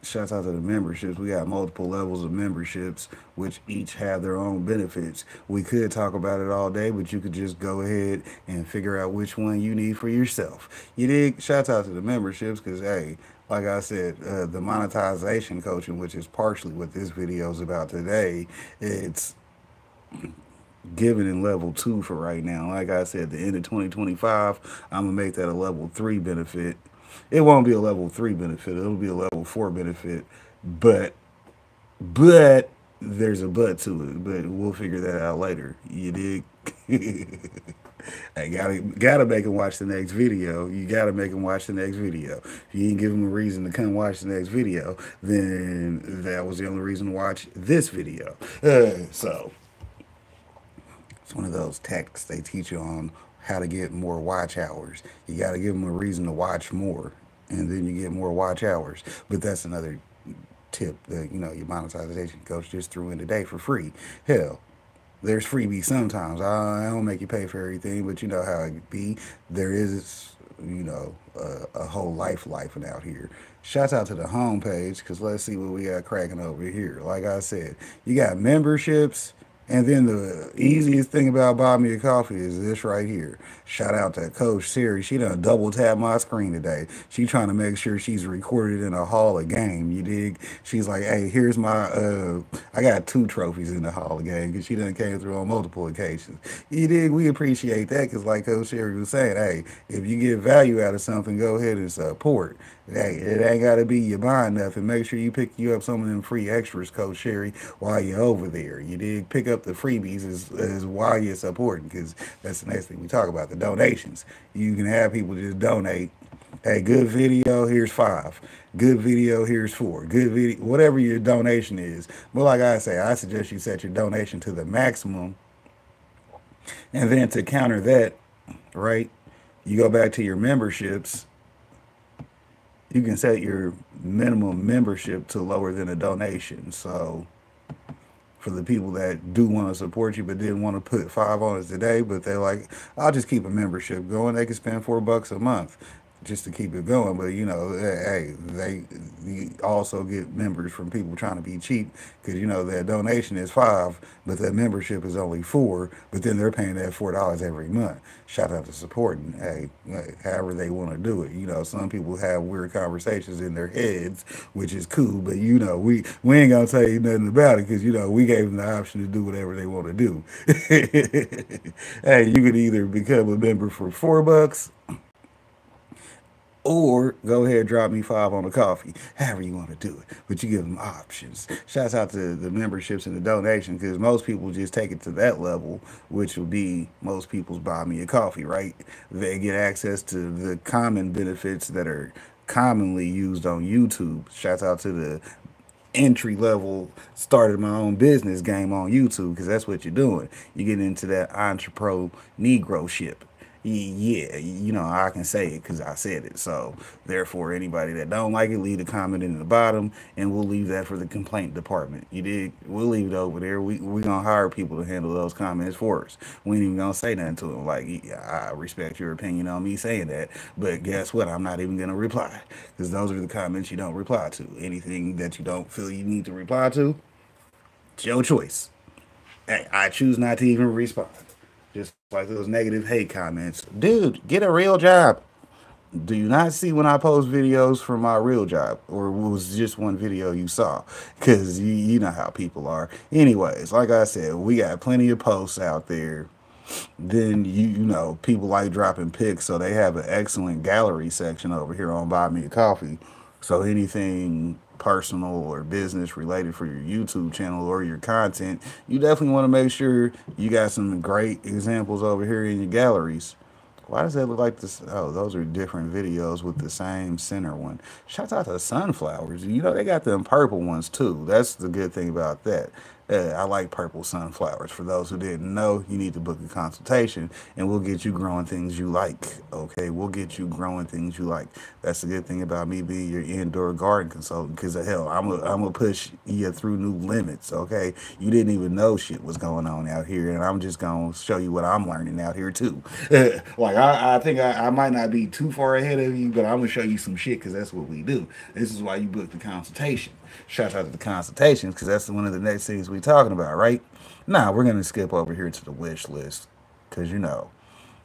Shouts out to the memberships. We got multiple levels of memberships, which each have their own benefits. We could talk about it all day, but you could just go ahead and figure out which one you need for yourself. You dig? Shouts out to the memberships, because, hey, like I said, the monetization coaching, which is partially what this video is about today, it's given in level 2 for right now. Like I said, the end of 2025, I'm going to make that a level 3 benefit. It won't be a level 3 benefit. It'll be a level 4 benefit. But there's a but to it. But we'll figure that out later. You dig? I gotta make him watch the next video. You gotta make him watch the next video. If you ain't give him a reason to come watch the next video, then that was the only reason to watch this video. So it's one of those texts they teach you on how to get more watch hours. You gotta give them a reason to watch more, and then you get more watch hours. But that's another tip that, you know, your monetization coach just threw in today for free. Hell, there's freebies sometimes. I don't make you pay for everything, but you know how it be. There is, you know, a whole life out here. Shouts out to the homepage, because let's see what we got cracking over here. Like I said, you got memberships. And then the easiest thing about Buy Me a Coffee is this right here. Shout out to Coach Siri. She done double tapped my screen today. She trying to make sure she's recorded in a Hall of Game. You dig? She's like, hey, here's my, I got 2 trophies in the Hall of Game, because she done came through on multiple occasions. You dig? We appreciate that, because like Coach Siri was saying, hey, if you get value out of something, go ahead and support. Hey, it ain't got to be you buying nothing. Make sure you pick you up some of them free extras, Coach Sherry, while you're over there. You did pick up the freebies as while you're supporting, because that's the next thing we talk about, the donations. You can have people just donate. Hey, good video, here's 5. Good video, here's 4. Good video, whatever your donation is. But like I say, I suggest you set your donation to the maximum. And then to counter that, right, you go back to your memberships. You can set your minimum membership to lower than a donation. So for the people that do want to support you but didn't want to put 5 on it today, but they're like, I'll just keep a membership going, they can spend $4 a month just to keep it going. But you know, hey, you also get members from people trying to be cheap, because you know that donation is 5, but that membership is only 4, but then they're paying that $4 every month. Shout out to supporting, hey, however they want to do it. You know, some people have weird conversations in their heads, which is cool, but you know, we ain't gonna tell you nothing about it, because you know, we gave them the option to do whatever they want to do. Hey, you could either become a member for $4, or go ahead and drop me 5 on the coffee, however you want to do it. But you give them options. Shouts out to the memberships and the donation, because most people just take it to that level, which will be most people's Buy Me a Coffee, right? They get access to the common benefits that are commonly used on YouTube. Shouts out to the entry level, started my own business game on YouTube, because that's what you're doing. You get into that entrepreneur Negro ship. Yeah, I can say it because I said it. So therefore, anybody that don't like it, leave a comment in the bottom, and we'll leave that for the complaint department. You dig? We'll leave it over there. We gonna hire people to handle those comments for us. We ain't even gonna say nothing to them. Like, yeah, I respect your opinion on me saying that, but guess what? I'm not even gonna reply, because those are the comments you don't reply to. Anything that you don't feel you need to reply to, it's your choice. Hey, I choose not to even respond. Just like those negative hate comments. Dude, get a real job. Do you not see when I post videos from my real job? Or was just one video you saw? Because you know how people are. Anyways, like I said, we got plenty of posts out there. Then, you know, people like dropping pics. So they have an excellent gallery section over here on Buy Me a Coffee. So anything personal or business related for your YouTube channel or your content, you definitely want to make sure you got some great examples over here in your galleries. Why does that look like this? Oh, those are different videos with the same center one. Shout out to sunflowers. You know, they got them purple ones too. That's the good thing about that. I like purple sunflowers. For those who didn't know, you need to book a consultation, and we'll get you growing things you like. Okay, we'll get you growing things you like. That's the good thing about me being your indoor garden consultant. Because hell, I'm gonna push you through new limits. Okay, you didn't even know shit was going on out here, and I'm just gonna show you what I'm learning out here too. Like I think I might not be too far ahead of you, but I'm gonna show you some shit, because that's what we do. This is why you book the consultation. Shout out to the consultations, because that's one of the next things we're talking about, right? Now, we're going to skip over here to the wish list, because, you know,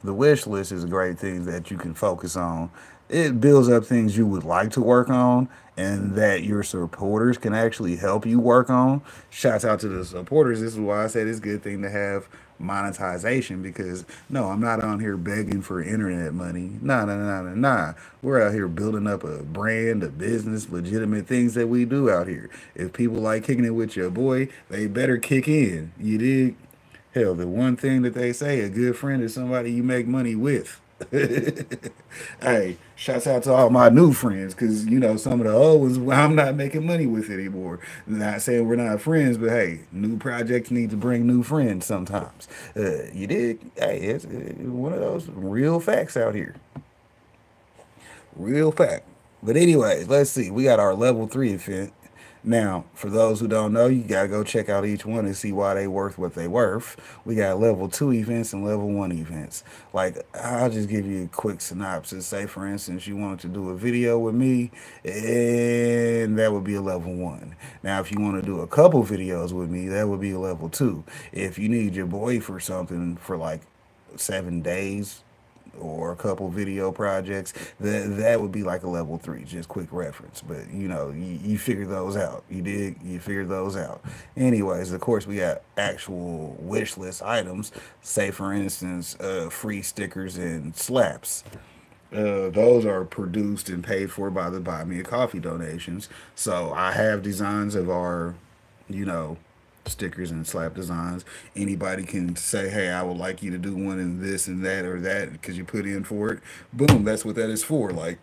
the wish list is a great thing that you can focus on. It builds up things you would like to work on and that your supporters can actually help you work on. Shouts out to the supporters. This is why I said it's a good thing to have monetization, because no, I'm not on here begging for internet money. Nah. We're out here building up a brand, a business, legitimate things that we do out here. If people like kicking it with your boy, they better kick in. You dig? Hell, the one thing that they say, a good friend is somebody you make money with. Hey, shouts out to all my new friends, because, you know, some of the old ones I'm not making money with anymore. Not saying we're not friends, but hey, new projects need to bring new friends sometimes. You dig? Hey, it's one of those real facts out here. Real fact. But anyways, let's see. We got our level 3 event. Now, for those who don't know, you got to go check out each one and see why they worth what they worth. We got level 2 events and level 1 events. Like, I'll just give you a quick synopsis. Say, for instance, you wanted to do a video with me, and that would be a level 1. Now, if you want to do a couple videos with me, that would be a level 2. If you need your boy for something for like 7 days, or a couple video projects, that would be like a level 3. Just quick reference, but you know, you figure those out. You dig? You figure those out. Anyways, of course, we got actual wish list items. Say, for instance, free stickers and slaps. Those are produced and paid for by the Buy Me a Coffee donations. So I have designs of our, you know, stickers and slap designs. Anybody can say, hey, I would like you to do one in this and that or that, because you put in for it. Boom, that's what that is for. Like,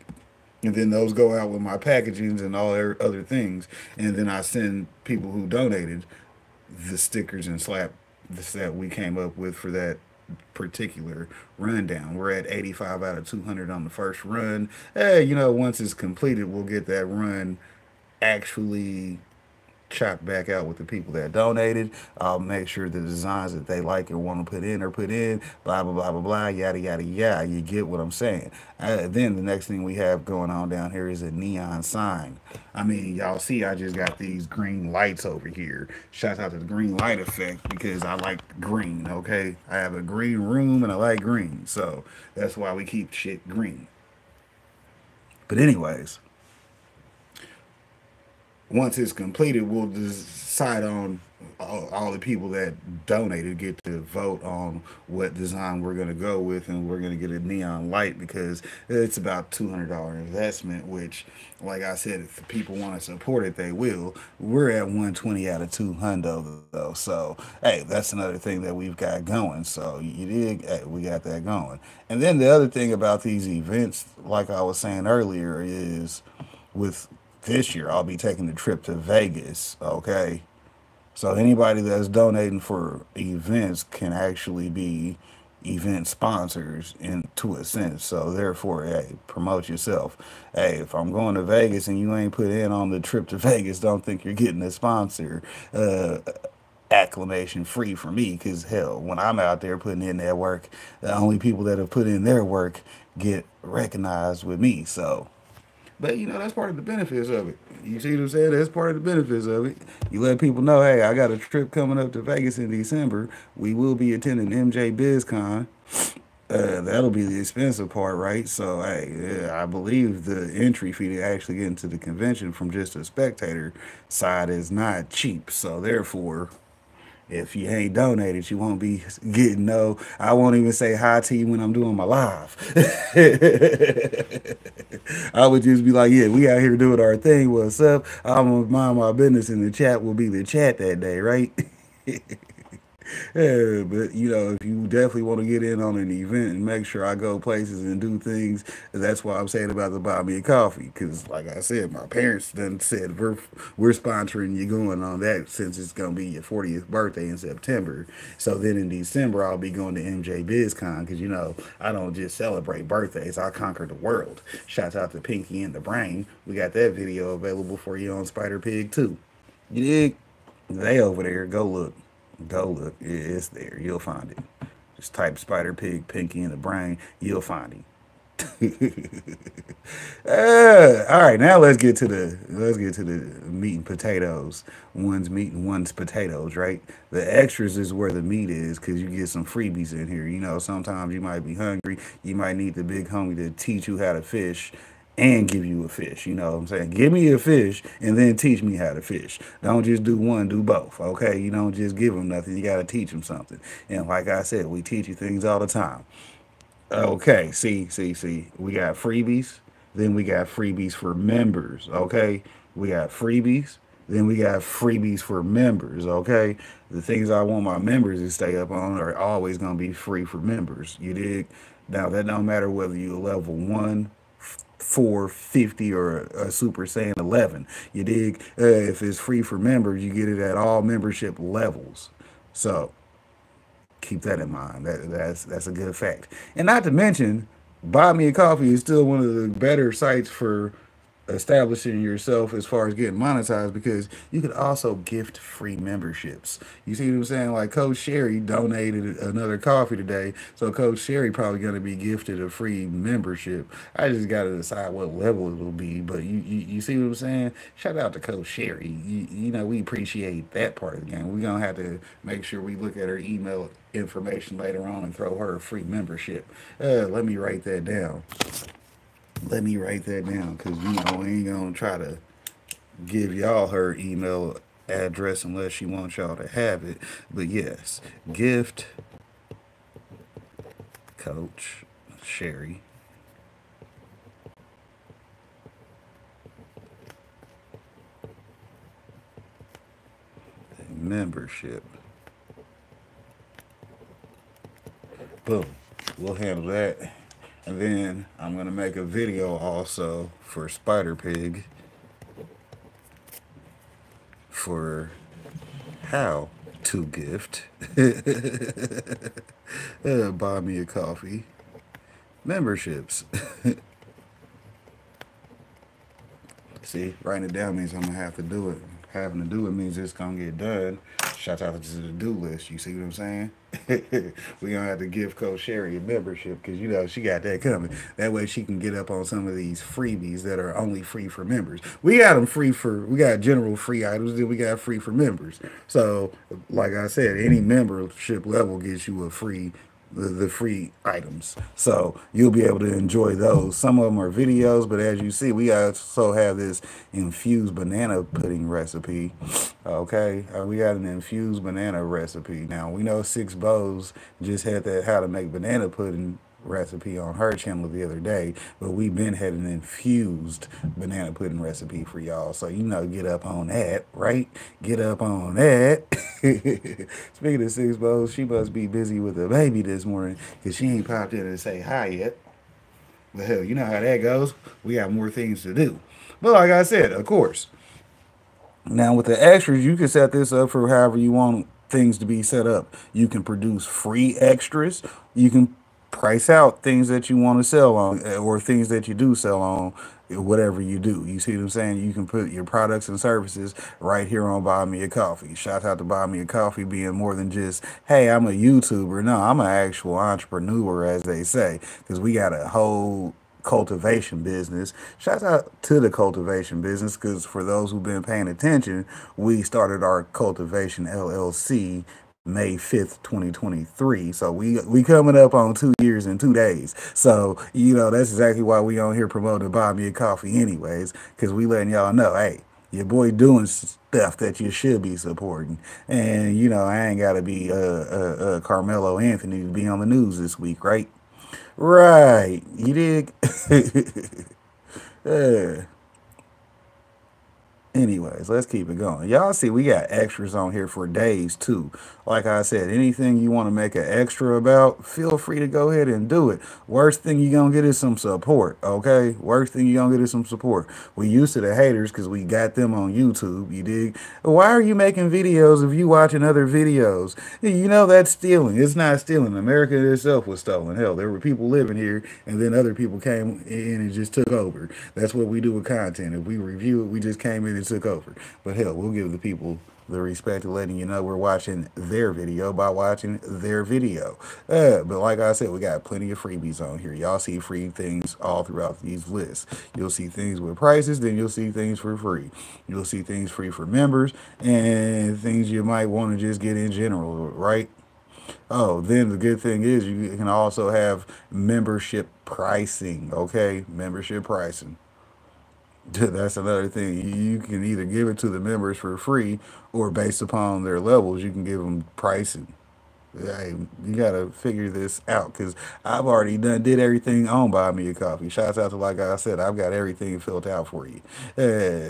and then those go out with my packagings and all other things, and then I send people who donated the stickers and slap that we came up with for that particular rundown. We're at 85 out of 200 on the first run. You know, once it's completed, we'll get that run actually chopped back out with the people that donated. I'll make sure the designs that they like or want to put in, blah, blah, blah, blah, blah, yada, yada, yada. You get what I'm saying. Then the next thing we have going on down here is a neon sign. I mean, y'all see I just got these green lights over here. Shout out to the green light effect, because I like green, okay? I have a green room and I like green. So that's why we keep shit green. But anyways, once it's completed, we'll decide on all the people that donated get to vote on what design we're going to go with, and we're going to get a neon light, because it's about $200 investment, which, like I said, if the people want to support it, they will. We're at 120 out of 200 though, so hey, that's another thing that we've got going. So you dig? Hey, we got that going. And then the other thing about these events, like I was saying earlier, is with this year I'll be taking a trip to Vegas, okay? So anybody that's donating for events can actually be event sponsors to a sense. So therefore, hey, promote yourself. Hey, if I'm going to Vegas and you ain't put in on the trip to Vegas, don't think you're getting a sponsor acclamation free for me, because hell, when I'm out there putting in that work, the only people that have put in their work get recognized with me. So, but you know, that's part of the benefits of it. You see what I'm saying? That's part of the benefits of it. You let people know, hey, I got a trip coming up to Vegas in December. We will be attending MJ BizCon. That'll be the expensive part, right? So, hey, I believe the entry fee to actually get into the convention from just a spectator side is not cheap. So, therefore, if you ain't donated, you won't be getting no. I won't even say hi to you when I'm doing my live. I would just be like, yeah, we out here doing our thing. What's up? I'm gonna mind my business, and the chat will be the chat that day, right? Yeah, but you know, if you definitely want to get in on an event and make sure I go places and do things, that's why I'm saying about the buy me a coffee. Because, like I said, my parents done said we're sponsoring you going on that since it's gonna be your 40th birthday in September. So then in December I'll be going to MJ BizCon because you know I don't just celebrate birthdays, I conquer the world. Shouts out to Pinky and the Brain. We got that video available for you on Spider Pig too. You dig? They over there. Go look. Go look. It's there. You'll find it. Just type Spider Pig, Pinky in the Brain. You'll find him. All right, now let's get to the meat and potatoes. One's meat and one's potatoes, right? The extras is where the meat is, because you get some freebies in here. You know, sometimes you might be hungry. You might need the big homie to teach you how to fish and give you a fish. You know what I'm saying? Give me a fish and then teach me how to fish. Don't just do one, do both, okay? You don't just give them nothing. You got to teach them something. And like I said, we teach you things all the time. Okay, see. We got freebies. Then we got freebies for members, okay? We got freebies. Then we got freebies for members, okay? The things I want my members to stay up on are always going to be free for members. You dig? Now, that don't matter whether you're level 1, 4, 50, or a Super Saiyan 11. You dig? If it's free for members, you get it at all membership levels. So keep that in mind. That's a good fact. And not to mention, Buy Me a Coffee is still one of the better sites for establishing yourself as far as getting monetized, because you could also gift free memberships. You see what I'm saying? Like Coach Sherry donated another coffee today, so Coach Sherry probably going to be gifted a free membership. I just got to decide what level it will be, but you see what I'm saying? Shout out to Coach Sherry. You know, we appreciate that part of the game. We're going to have to make sure we look at her email information later on and throw her a free membership. Let me write that down. Let me write that down, because, you know, we ain't going to try to give y'all her email address unless she wants y'all to have it. But yes, gift Coach Sherry membership. Boom. We'll handle that. And then I'm going to make a video also for Spider Pig for how to gift Buy Me a Coffee memberships. See, writing it down means I'm going to have to do it. Having to do it means it's going to get done. Shout out to the do list. You see what I'm saying? We're going to have to give Coach Sherry a membership, because, you know, she got that coming. That way she can get up on some of these freebies that are only free for members. We got them free for, we got general free items, then we got free for members. So, like I said, any membership level gets you a free the free items, so you'll be able to enjoy those. Some of them are videos, but as you see, we also have this infused banana pudding recipe. Okay, we got an infused banana recipe. Now we know Six Bows just had that how to make banana pudding recipe on her channel the other day, but we've been had an infused banana pudding recipe for y'all, so you know, get up on that, right? Get up on that. Speaking of Six Bows, she must be busy with a baby this morning, because she ain't popped in to say hi yet. But hell, you know how that goes. We got more things to do. But like I said, of course, now with the extras, you can set this up for however you want things to be set up. You can produce free extras. You can price out things that you want to sell on, or things that you do sell on, whatever you do. You see what I'm saying? You can put your products and services right here on Buy Me a Coffee. Shout out to Buy Me a Coffee being more than just, hey, I'm a YouTuber. No, I'm an actual entrepreneur, as they say, because we got a whole cultivation business. Shout out to the cultivation business, because for those who've been paying attention, we started our cultivation LLC May 5th, 2023. So we coming up on 2 years and 2 days. So, that's exactly why we on here promoting Buy Me a Coffee anyways, because we letting y'all know, hey, your boy doing stuff that you should be supporting. And, I ain't got to be Carmelo Anthony to be on the news this week, right? Right. You dig? Anyways, let's keep it going. Y'all see we got extras on here for days too. Like I said, anything you want to make an extra about, feel free to go ahead and do it. Worst thing you're going to get is some support, okay? Worst thing you're going to get is some support. We used to the haters because we got them on YouTube, you dig? Why are you making videos if you watching other videos? That's stealing. It's not stealing. America itself was stolen. Hell, there were people living here and then other people came in and just took over. That's what we do with content. If we review it, we just came in and took over. But hell, we'll give the people the respect of letting you know we're watching their video by watching their video. But like I said, we got plenty of freebies on here. Y'all see free things all throughout these lists. You'll see things with prices, then you'll see things for free. You'll see things free for members and things you might want to just get in general, right? Oh, then the good thing is you can also have membership pricing, okay? Membership pricing. That's another thing. You can either give it to the members for free, or based upon their levels, you can give them pricing. Hey, you gotta figure this out, because I've already did everything on Buy Me a Coffee. Shouts out to, like I said, I've got everything filled out for you.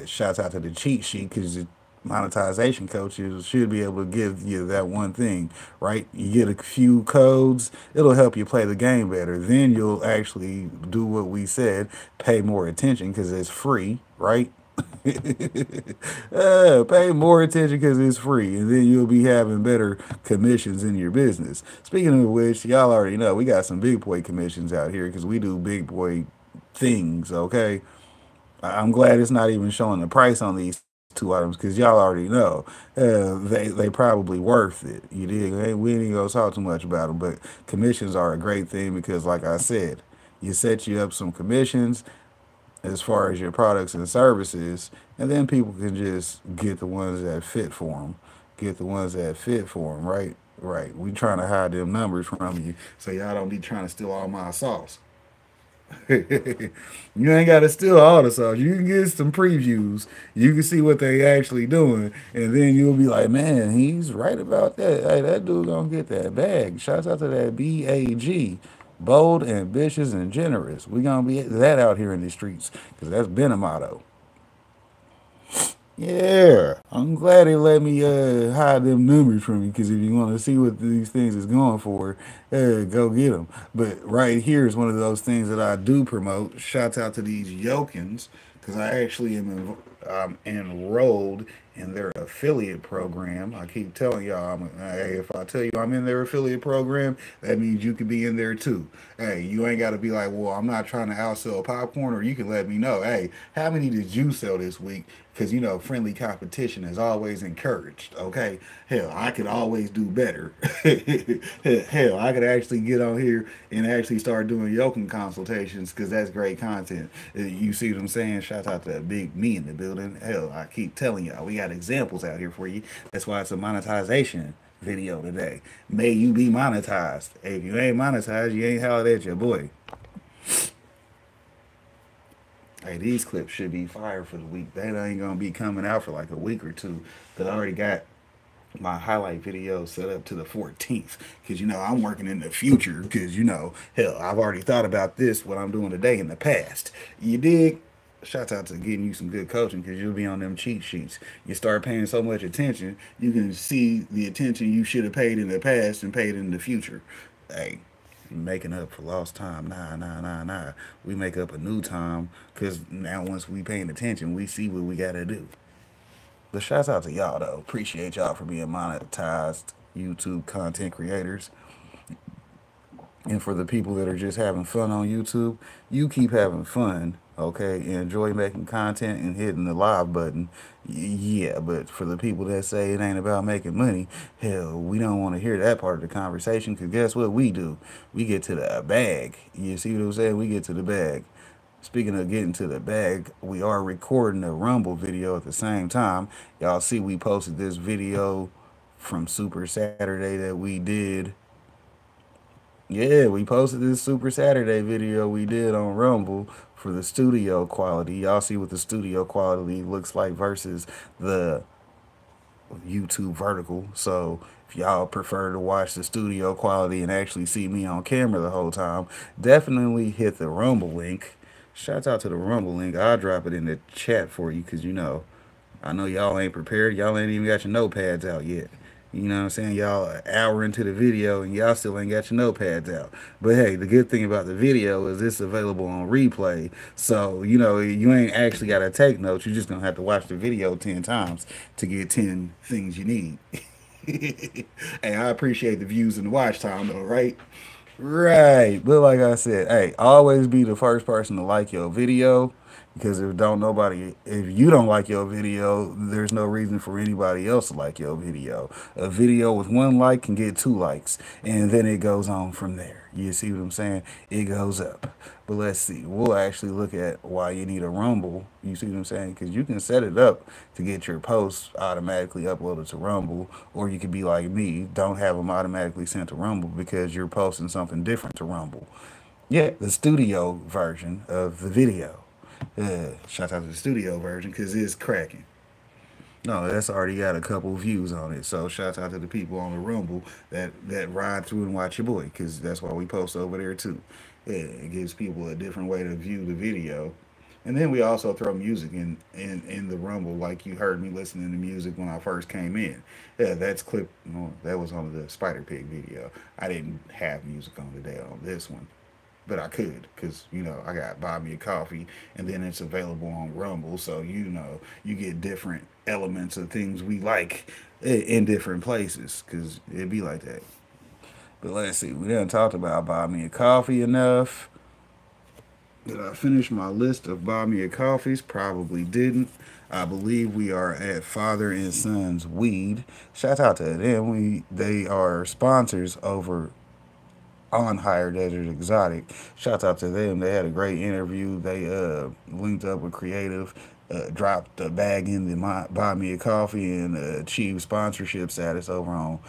Shouts out to the cheat sheet, because monetization coaches should be able to give you that one thing, right? You get a few codes, it'll help you play the game better. Then you'll actually do what we said, pay more attention because it's free, right? Pay more attention because it's free, and then you'll be having better commissions in your business. Speaking of which, y'all already know we got some big boy commissions out here because we do big boy things, okay? I'm glad it's not even showing the price on these 2 items, because y'all already know they probably worth it. You dig? Hey, we ain't gonna talk too much about them, but commissions are a great thing, because like I said, you set you up some commissions as far as your products and services, and then people can just get the ones that fit for them. Right. We trying to hide them numbers from you so y'all don't be trying to steal all my sauce. You ain't got to steal all the sauce. You can get some previews. You can see what they actually doing, and then you'll be like, man, he's right about that. Hey, that dude gonna get that bag. Shouts out to that BAG. Bold, ambitious, and generous. We gonna be that out here in the streets, because that's been a motto. Yeah, I'm glad they let me hide them numbers from you, because if you want to see what these things is going for, go get them. But right here is one of those things that I do promote. Shouts out to these Yokins, because I actually am enrolled in their affiliate program. I keep telling y'all, if I tell you I'm in their affiliate program, that means you can be in there too. Hey, you ain't got to be like, well, I'm not trying to outsell popcorn, or you can let me know, hey, how many did you sell this week? Because, friendly competition is always encouraged, okay? Hell, I could always do better. Hell, I could actually get on here and actually start doing yoking consultations, because that's great content. You see what I'm saying? Shout out to Big Me in the building. Hell, I keep telling y'all, we got examples out here for you. That's why it's a monetization video today. May you be monetized. If you ain't monetized, you ain't hollered at your boy. Hey, these clips should be fire for the week. They ain't gonna be coming out for like a week or two, because I already got my highlight video set up to the 14th, because I'm working in the future, because hell, I've already thought about this, what I'm doing today, in the past. You dig? Shout out to getting you some good coaching, because you'll be on them cheat sheets. You start paying so much attention, you can see the attention you should have paid in the past and paid in the future. Hey, making up for lost time. Nah. We make up a new time because now once we paying attention, we see what we got to do. But shouts out to y'all, though. Appreciate y'all for being monetized YouTube content creators. And for the people that are just having fun on YouTube, you keep having fun, okay? And enjoy making content and hitting the live button. Yeah, but for the people that say it ain't about making money, hell, we don't want to hear that part of the conversation, because guess what we do? We get to the bag. You see what I'm saying? We get to the bag. Speaking of getting to the bag, we are recording a Rumble video at the same time. Y'all see we posted this video from Super Saturday that we did. Yeah, we posted this Super Saturday video we did on Rumble for the studio quality. Y'all see what the studio quality looks like versus the YouTube vertical. So if y'all prefer to watch the studio quality and actually see me on camera the whole time, definitely hit the Rumble link. Shouts out to the Rumble link. I'll drop it in the chat for you because, you know, I know y'all ain't prepared. Y'all ain't even got your notepads out yet. You know what I'm saying? Y'all an hour into the video and y'all still ain't got your notepads out. But hey, the good thing about the video is it's available on replay. So, you know, you ain't actually got to take notes. You're just going to have to watch the video 10 times to get 10 things you need. Hey, I appreciate the views and the watch time though, right? Right. But like I said, hey, always be the first person to like your video. Because if you don't like your video, there's no reason for anybody else to like your video. A video with 1 like can get 2 likes, and then it goes on from there. You see what I'm saying? It goes up. But let's see. We'll actually look at why you need a Rumble. You see what I'm saying? Because you can set it up to get your posts automatically uploaded to Rumble, or you could be like me, don't have them automatically sent to Rumble because you're posting something different to Rumble. Yeah, the studio version of the video. Shout out to the studio version because it's cracking. No, that's already got a couple views on it. So shout out to the people on the Rumble that ride through and watch your boy, because that's why we post over there too. Yeah, it gives people a different way to view the video. And then we also throw music in the Rumble, like you heard me listening to music when I first came in. Yeah, that's clip. No, that was on the Spider Pig video. I didn't have music on today on this one. But I could, because, you know, I got Buy Me a Coffee, and then it's available on Rumble, so, you know, you get different elements of things we like in different places, because it'd be like that. But let's see, we done talked about Buy Me a Coffee enough. Did I finish my list of Buy Me a Coffees? Probably didn't. I believe we are at Father and Son's Weed. Shout out to them. They are sponsors over on Higher Desert Exotic. Shout out to them. They had a great interview. They linked up with Creative, dropped a bag in the Buy Me a Coffee, and achieved sponsorship status over on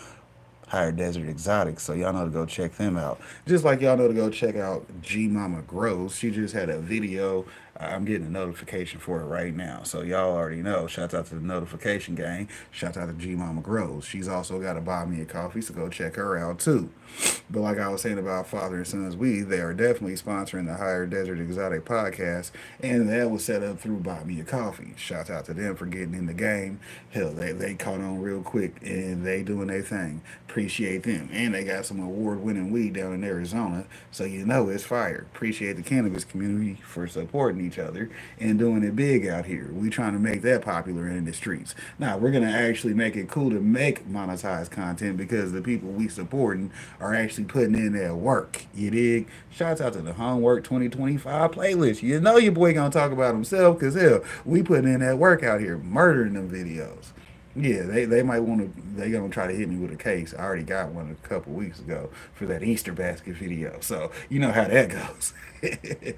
Higher Desert Exotic. So y'all know to go check them out. Just like y'all know to go check out G Mama Grows. She just had a video. I'm getting a notification for it right now. So y'all already know. Shout out to the notification gang. Shout out to G Mama Grows. She's also got to Buy Me a Coffee, so go check her out too. But like I was saying about Father and Son's Weed, they are definitely sponsoring the Higher Desert Exotic podcast, and that was set up through Buy Me a Coffee. Shout out to them for getting in the game. Hell, they caught on real quick, and they doing their thing. Appreciate them. And they got some award-winning weed down in Arizona, so you know it's fire. Appreciate the cannabis community for supporting each other and doing it big out here. We trying to make that popular in the streets. Now, we're going to actually make it cool to make monetized content because the people we supporting are actually putting in their work. You dig? Shouts out to the Homework 2025 playlist. You know your boy gonna talk about himself, because hell, we putting in that work out here, murdering them videos. Yeah, they might want to, they gonna try to hit me with a case. I already got one a couple weeks ago for that Easter basket video. So, you know how that goes. Hey,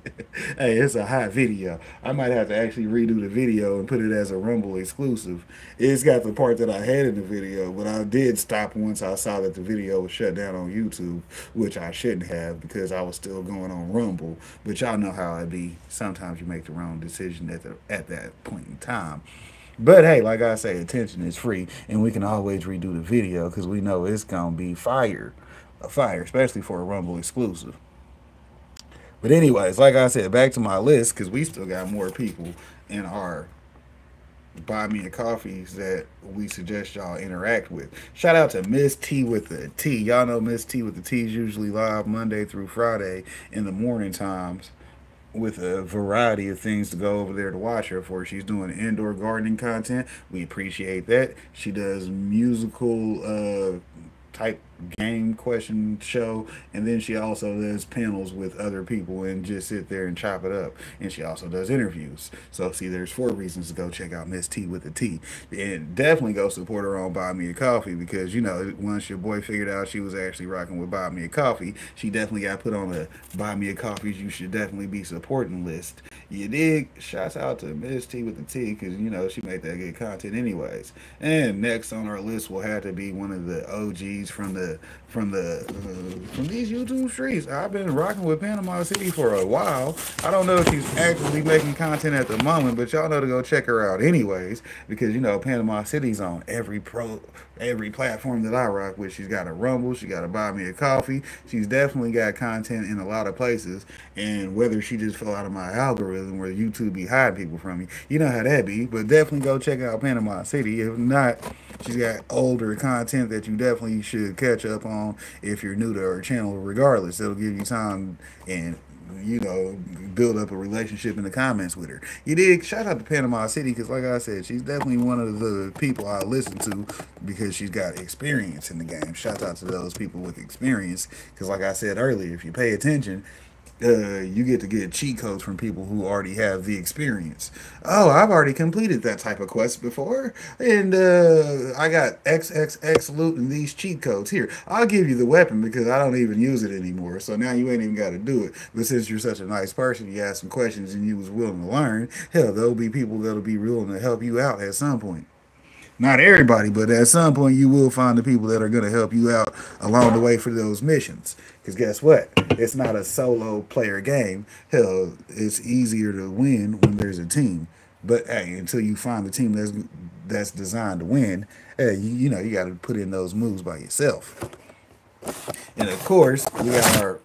it's a hot video. I might have to actually redo the video and put it as a Rumble exclusive. It's got the part that I had in the video, but I did stop once I saw that the video was shut down on YouTube, which I shouldn't have because I was still going on Rumble. But y'all know how it be. Sometimes you make the wrong decision at that point in time. But hey, like I say, attention is free, and we can always redo the video because we know it's gonna be fire, especially for a Rumble exclusive. But anyways, like I said, back to my list, because we still got more people in our buy me a coffees that we suggest y'all interact with. Shout out to Miss T with the T. Y'all know Miss T with the T is usually live Monday through Friday in the morning times with a variety of things to go over there to watch her for. She's doing indoor gardening content. We appreciate that. She does musical type game question show, and then she also does panels with other people and just sit there and chop it up. And she also does interviews. So see, there's 4 reasons to go check out Miss T with the T, and definitely go support her on Buy Me a Coffee, because you know, once your boy figured out she was actually rocking with Buy Me a Coffee, she definitely got put on a Buy Me a Coffees you should definitely be supporting list. You dig? Shouts out to Miss T with the T, because you know she made that good content anyways. And next on our list will have to be one of the OGs from these YouTube streets. I've been rocking with Panama City for a while. I don't know if she's actively making content at the moment, but y'all know to go check her out anyways, because you know Panama City's on every platform that I rock with. She's got a Rumble, she got to Buy Me a Coffee. She's definitely got content in a lot of places. And whether she just fell out of my algorithm where YouTube be hiding people from me, you know how that be. But definitely go check out Panama City. If not, she's got older content that you definitely should catch up on if you're new to her channel. Regardless, it'll give you time and, you know, build up a relationship in the comments with her. You dig? Shout out to Panama City, because like I said, she's definitely one of the people I listen to because she's got experience in the game. Shout out to those people with experience, because like I said earlier, if you pay attention, you get to get cheat codes from people who already have the experience. Oh, I've already completed that type of quest before, and I got XXX loot and these cheat codes. Here, I'll give you the weapon because I don't even use it anymore, so now you ain't even got to do it. But since you're such a nice person, you ask some questions and you was willing to learn, hell, there'll be people that'll be willing to help you out at some point. Not everybody, but at some point you will find the people that are going to help you out along the way for those missions. Because guess what? It's not a solo player game. Hell, it's easier to win when there's a team. But hey, until you find the team that's designed to win, hey, you know, you got to put in those moves by yourself. And of course, we got our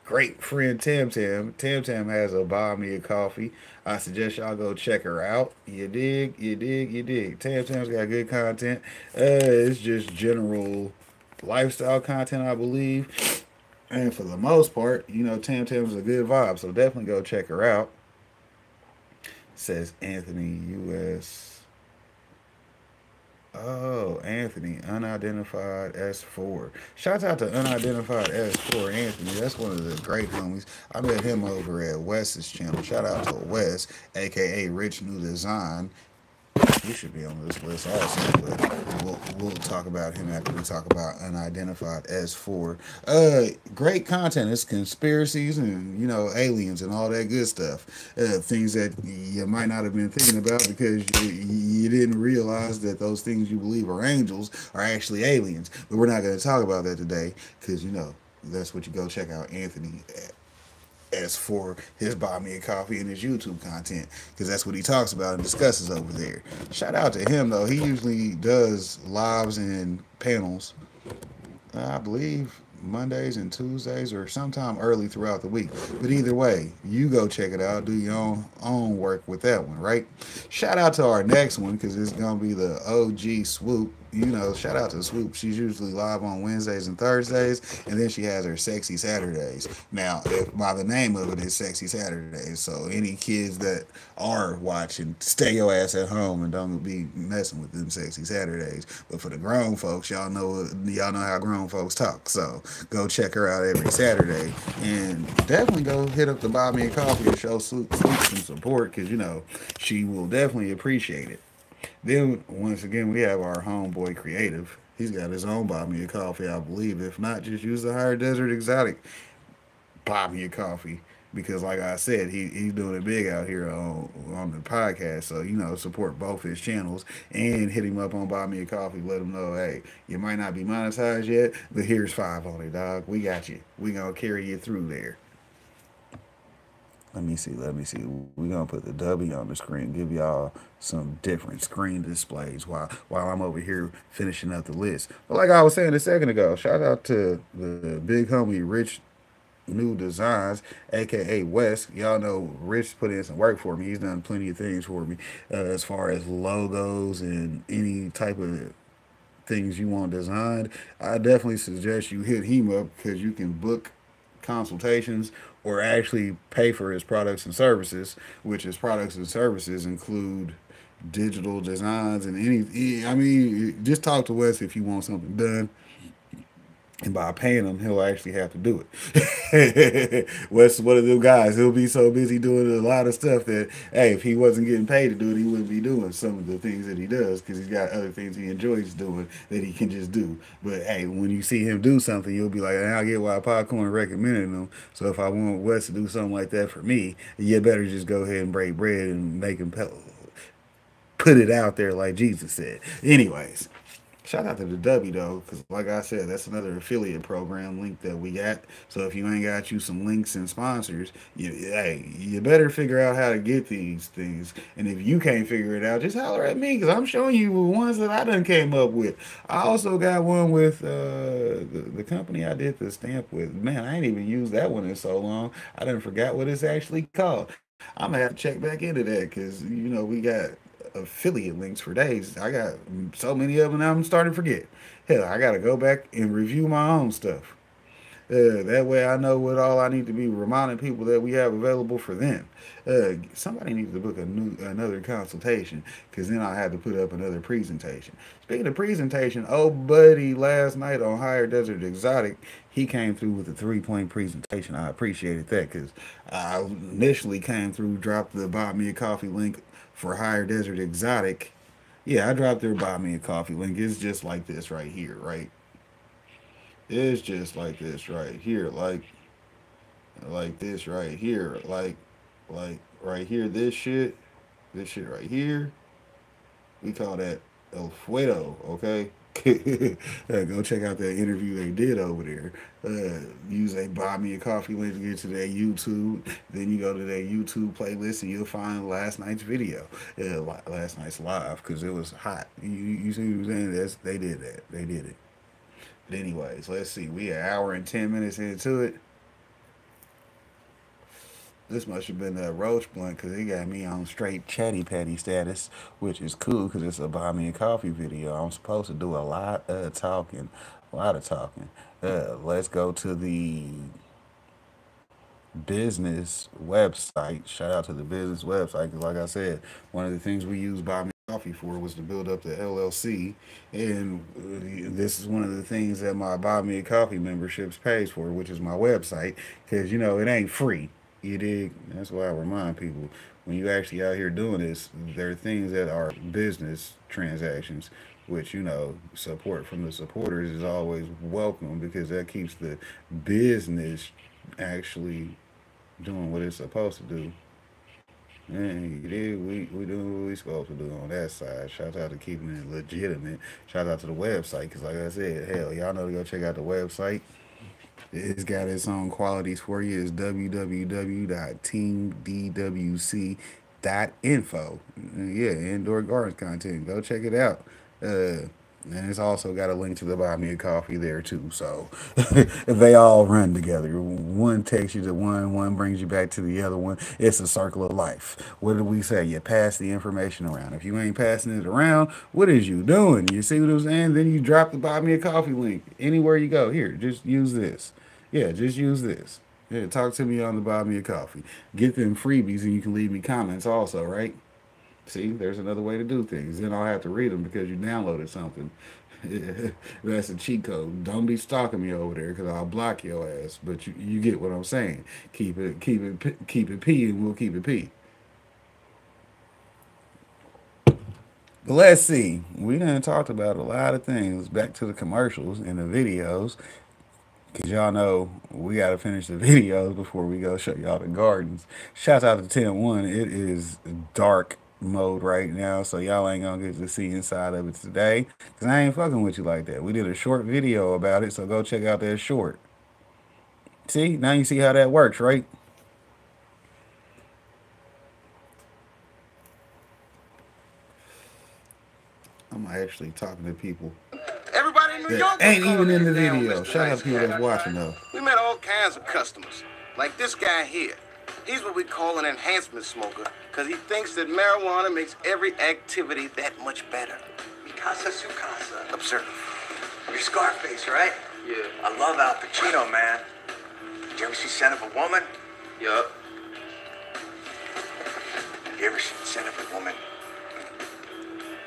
great friend Tam Tam. Tam Tam has a Buy Me a Coffee. I suggest y'all go check her out. You dig? You dig? You dig? Tam Tam's got good content. It's just general lifestyle content, I believe. And for the most part, you know, Tam Tam's a good vibe. So definitely go check her out. Says Anthony US. Oh, Anthony, unidentified S4. Shouts out to unidentified S4, Anthony. That's one of the great homies. I met him over at Wes's channel. Shout out to Wes, aka Rich New Design. He should be on this list also, but we'll talk about him after we talk about unidentified S4. Great content. It's conspiracies and, you know, aliens and all that good stuff. Things that you might not have been thinking about because you didn't realize that those things you believe are angels are actually aliens. But we're not going to talk about that today because, you know, that's what you go check out Anthony as for his Buy Me a Coffee and his YouTube content, because that's what he talks about and discusses over there. Shout out to him though. He usually does lives and panels, I believe Mondays and Tuesdays or sometime early throughout the week. But either way, you go check it out, do your own work with that one, right? Shout out to our next one, because it's gonna be the OG Swoop. You know, shout out to Swoop. She's usually live on Wednesdays and Thursdays, and then she has her Sexy Saturdays. Now, by the name of it is Sexy Saturdays, so any kids that are watching, stay your ass at home and don't be messing with them Sexy Saturdays. But for the grown folks, y'all know how grown folks talk. So go check her out every Saturday, and definitely go hit up the Buy Me a Coffee and show Swoop some support, because you know she will definitely appreciate it. Then, once again, we have our homeboy Creative. He's got his own Buy Me a Coffee, I believe. If not, just use the Higher Desert Exotic Buy Me a Coffee. Because, like I said, he's doing it big out here on the podcast. So, you know, support both his channels and hit him up on Buy Me a Coffee. Let him know, hey, you might not be monetized yet, but here's 5 on it, dog. We got you. We going to carry you through there. Let me see. We're going to put the W on the screen, give y'all some different screen displays while I'm over here finishing up the list. But like I was saying a second ago, shout out to the big homie Rich New Designs, aka West. Y'all know Rich put in some work for me. He's done plenty of things for me as far as logos and any type of things you want designed. I definitely suggest you hit him up because you can book consultations or actually pay for his products and services, which his products and services include digital designs and any. I mean, just talk to Wes if you want something done. And by paying him, he'll actually have to do it. Wes is one of them guys. He'll be so busy doing a lot of stuff that, hey, if he wasn't getting paid to do it, he wouldn't be doing some of the things that he does because he's got other things he enjoys doing that he can just do. But, hey, when you see him do something, you'll be like, I get why Popcorn recommended him. So if I want Wes to do something like that for me, you better just go ahead and break bread and make him put it out there like Jesus said. Anyways. Shout out to the W though, because like I said, that's another affiliate program link that we got. So if you ain't got you some links and sponsors, you better figure out how to get these things. And if you can't figure it out, just holler at me, because I'm showing you the ones that I done came up with. I also got one with the company I did the stamp with. Man, I ain't even used that one in so long. I done forgot what it's actually called. I'm gonna have to check back into that because we got affiliate links for days. I got so many of them now I'm starting to forget. Hell, I gotta go back and review my own stuff. That way I know what all I need to be reminding people that we have available for them. Somebody needs to book another consultation because then I have to put up another presentation. Speaking of presentation, old buddy last night on Higher Desert Exotic, he came through with a 3-point presentation. I appreciated that because I initially came through, dropped the Buy Me a Coffee link for Higher Desert Exotic. Yeah, I dropped their Buy Me a Coffee link. It's just like this right here, right? It's just like this right here, like this right here, like right here, this shit right here. We call that El Fuego, okay? Go check out that interview they did over there. Use a Buy Me a Coffee link to get to their YouTube. Then you go to their YouTube playlist and you'll find last night's video, last night's live, because it was hot. You see what I'm saying? They did that. They did it. But anyways, let's see. We an hour and 10 minutes into it. This must have been that Roach blunt because it got me on straight chatty patty status, which is cool because it's a Buy Me a Coffee video. I'm supposed to do a lot of talking. Let's go to the business website. Shout out to the business website because, like I said, one of the things we use Buy Me Coffee for was to build up the LLC, and this is one of the things that my Buy Me a Coffee memberships pays for, which is my website, because it ain't free. You dig? That's why I remind people, when you actually out here doing this, there are things that are business transactions, which, support from the supporters is always welcome because that keeps the business actually doing what it's supposed to do. And we doing what we supposed to do on that side. Shout out to keeping it legitimate. Shout out to the website because, like I said, hell, y'all know to go check out the website. It's got its own qualities for you. It's www.teamdwc.info. Yeah, indoor gardens content. Go check it out. And it's also got a link to the Buy Me a Coffee there too. So they all run together. One takes you to one brings you back to the other one. It's a circle of life. What do we say? You pass the information around. If you ain't passing it around, what is you doing? You see what I'm saying? Then you drop the Buy Me a Coffee link. Anywhere you go, here, just use this. Yeah, just use this. Yeah, talk to me on the Buy Me a Coffee. Get them freebies and you can leave me comments also, right? See, there's another way to do things. Then I'll have to read them because you downloaded something. That's a cheat code. Don't be stalking me over there because I'll block your ass. But you get what I'm saying. Keep it P, and we'll keep it P. But let's see. We done talked about a lot of things. Back to the commercials and the videos. Because y'all know we got to finish the videos before we go show y'all the gardens. Shout out to 10-1. It is dark mode right now, so y'all ain't gonna get to see inside of it today because I ain't fucking with you like that. We did a short video about it, so go check out that short. See, now you see how that works, right? I'm actually talking to people Everybody in New York ain't even in the video. Shout out to people that's watching though. We met all kinds of customers. Like this guy here. He's what we call an enhancement smoker, because he thinks that marijuana makes every activity that much better. Mi casa su casa. Observe. You're Scarface, right? Yeah. I love Al Pacino, man. Did you ever see Son of a Woman? Yup. You ever seen Son of a Woman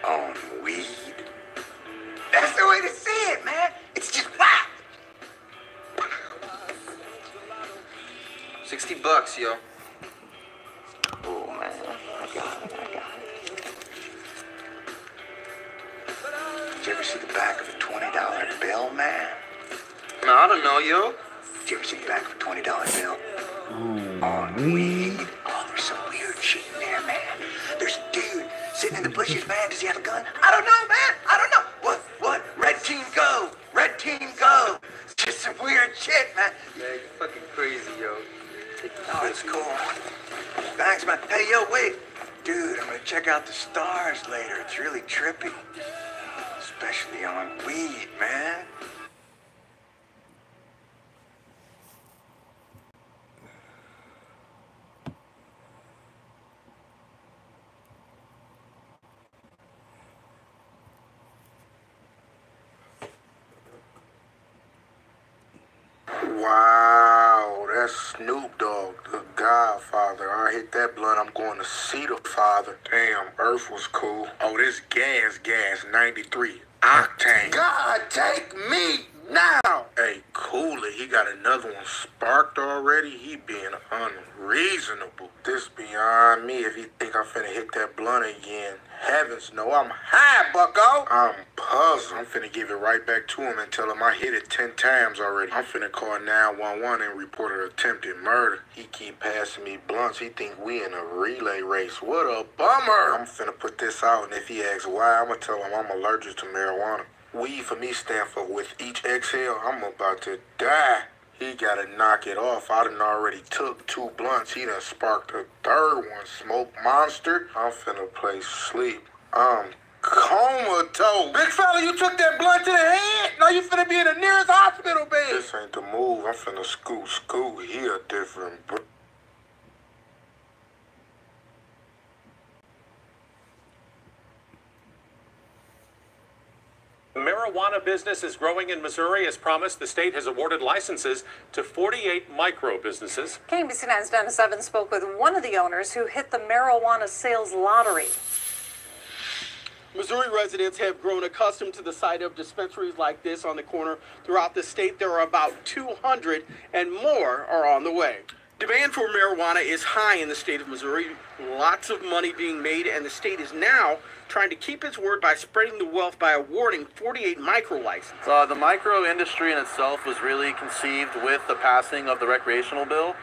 on weed? That's the way to see it, man. It's just whack. $60, yo. Oh, man. I got it. Did you ever see the back of a $20 bill, man? No, I don't know, yo. Did you ever see the back of a $20 bill? On weed. Oh, there's some weird shit in there, man. There's a dude sitting in the bushes, man. Does he have a gun? I don't know, man. I don't know. What? Red team go. Red team go. It's just some weird shit, man. Man, you're fucking crazy, yo. Oh, it's cool. Thanks, man. Hey, yo, wait. Dude, I'm gonna check out the stars later. It's really trippy. Especially on weed, man. Wow, that's Snoop Dogg, the Godfather. I hit that blunt, I'm going to see the father. Damn, Earth was cool. Oh, this gas, 93 octane. God, take me now. Hey, cool it. He got another one sparked already. He being unreasonable. This beyond me if he think I'm finna hit that blunt again. Heavens no, I'm high, bucko. I'm puzzled. I'm finna give it right back to him and tell him I hit it 10 times already. I'm finna call 911 and report an attempted murder. He keep passing me blunts. He think we in a relay race. What a bummer. I'm finna put this out, and if he asks why, I'm gonna tell him I'm allergic to marijuana. Weed for me stand for with each exhale, I'm about to die. He gotta knock it off. I done already took 2 blunts. He done sparked a 3rd one. Smoke monster. I'm finna play sleep. I'm comatose. Big fella, you took that blunt to the head. Now you finna be in the nearest hospital bed. This ain't the move. I'm finna scoot. He a different bro. Marijuana business is growing in Missouri. As promised, the state has awarded licenses to 48 micro businesses. KBC9's Dennis Evans spoke with one of the owners who hit the marijuana sales lottery. Missouri residents have grown accustomed to the sight of dispensaries like this on the corner throughout the state. There are about 200 and more are on the way. Demand for marijuana is high in the state of Missouri. Lots of money being made, and the state is now trying to keep its word by spreading the wealth by awarding 48 micro licenses. The micro industry in itself was really conceived with the passing of the recreational bill.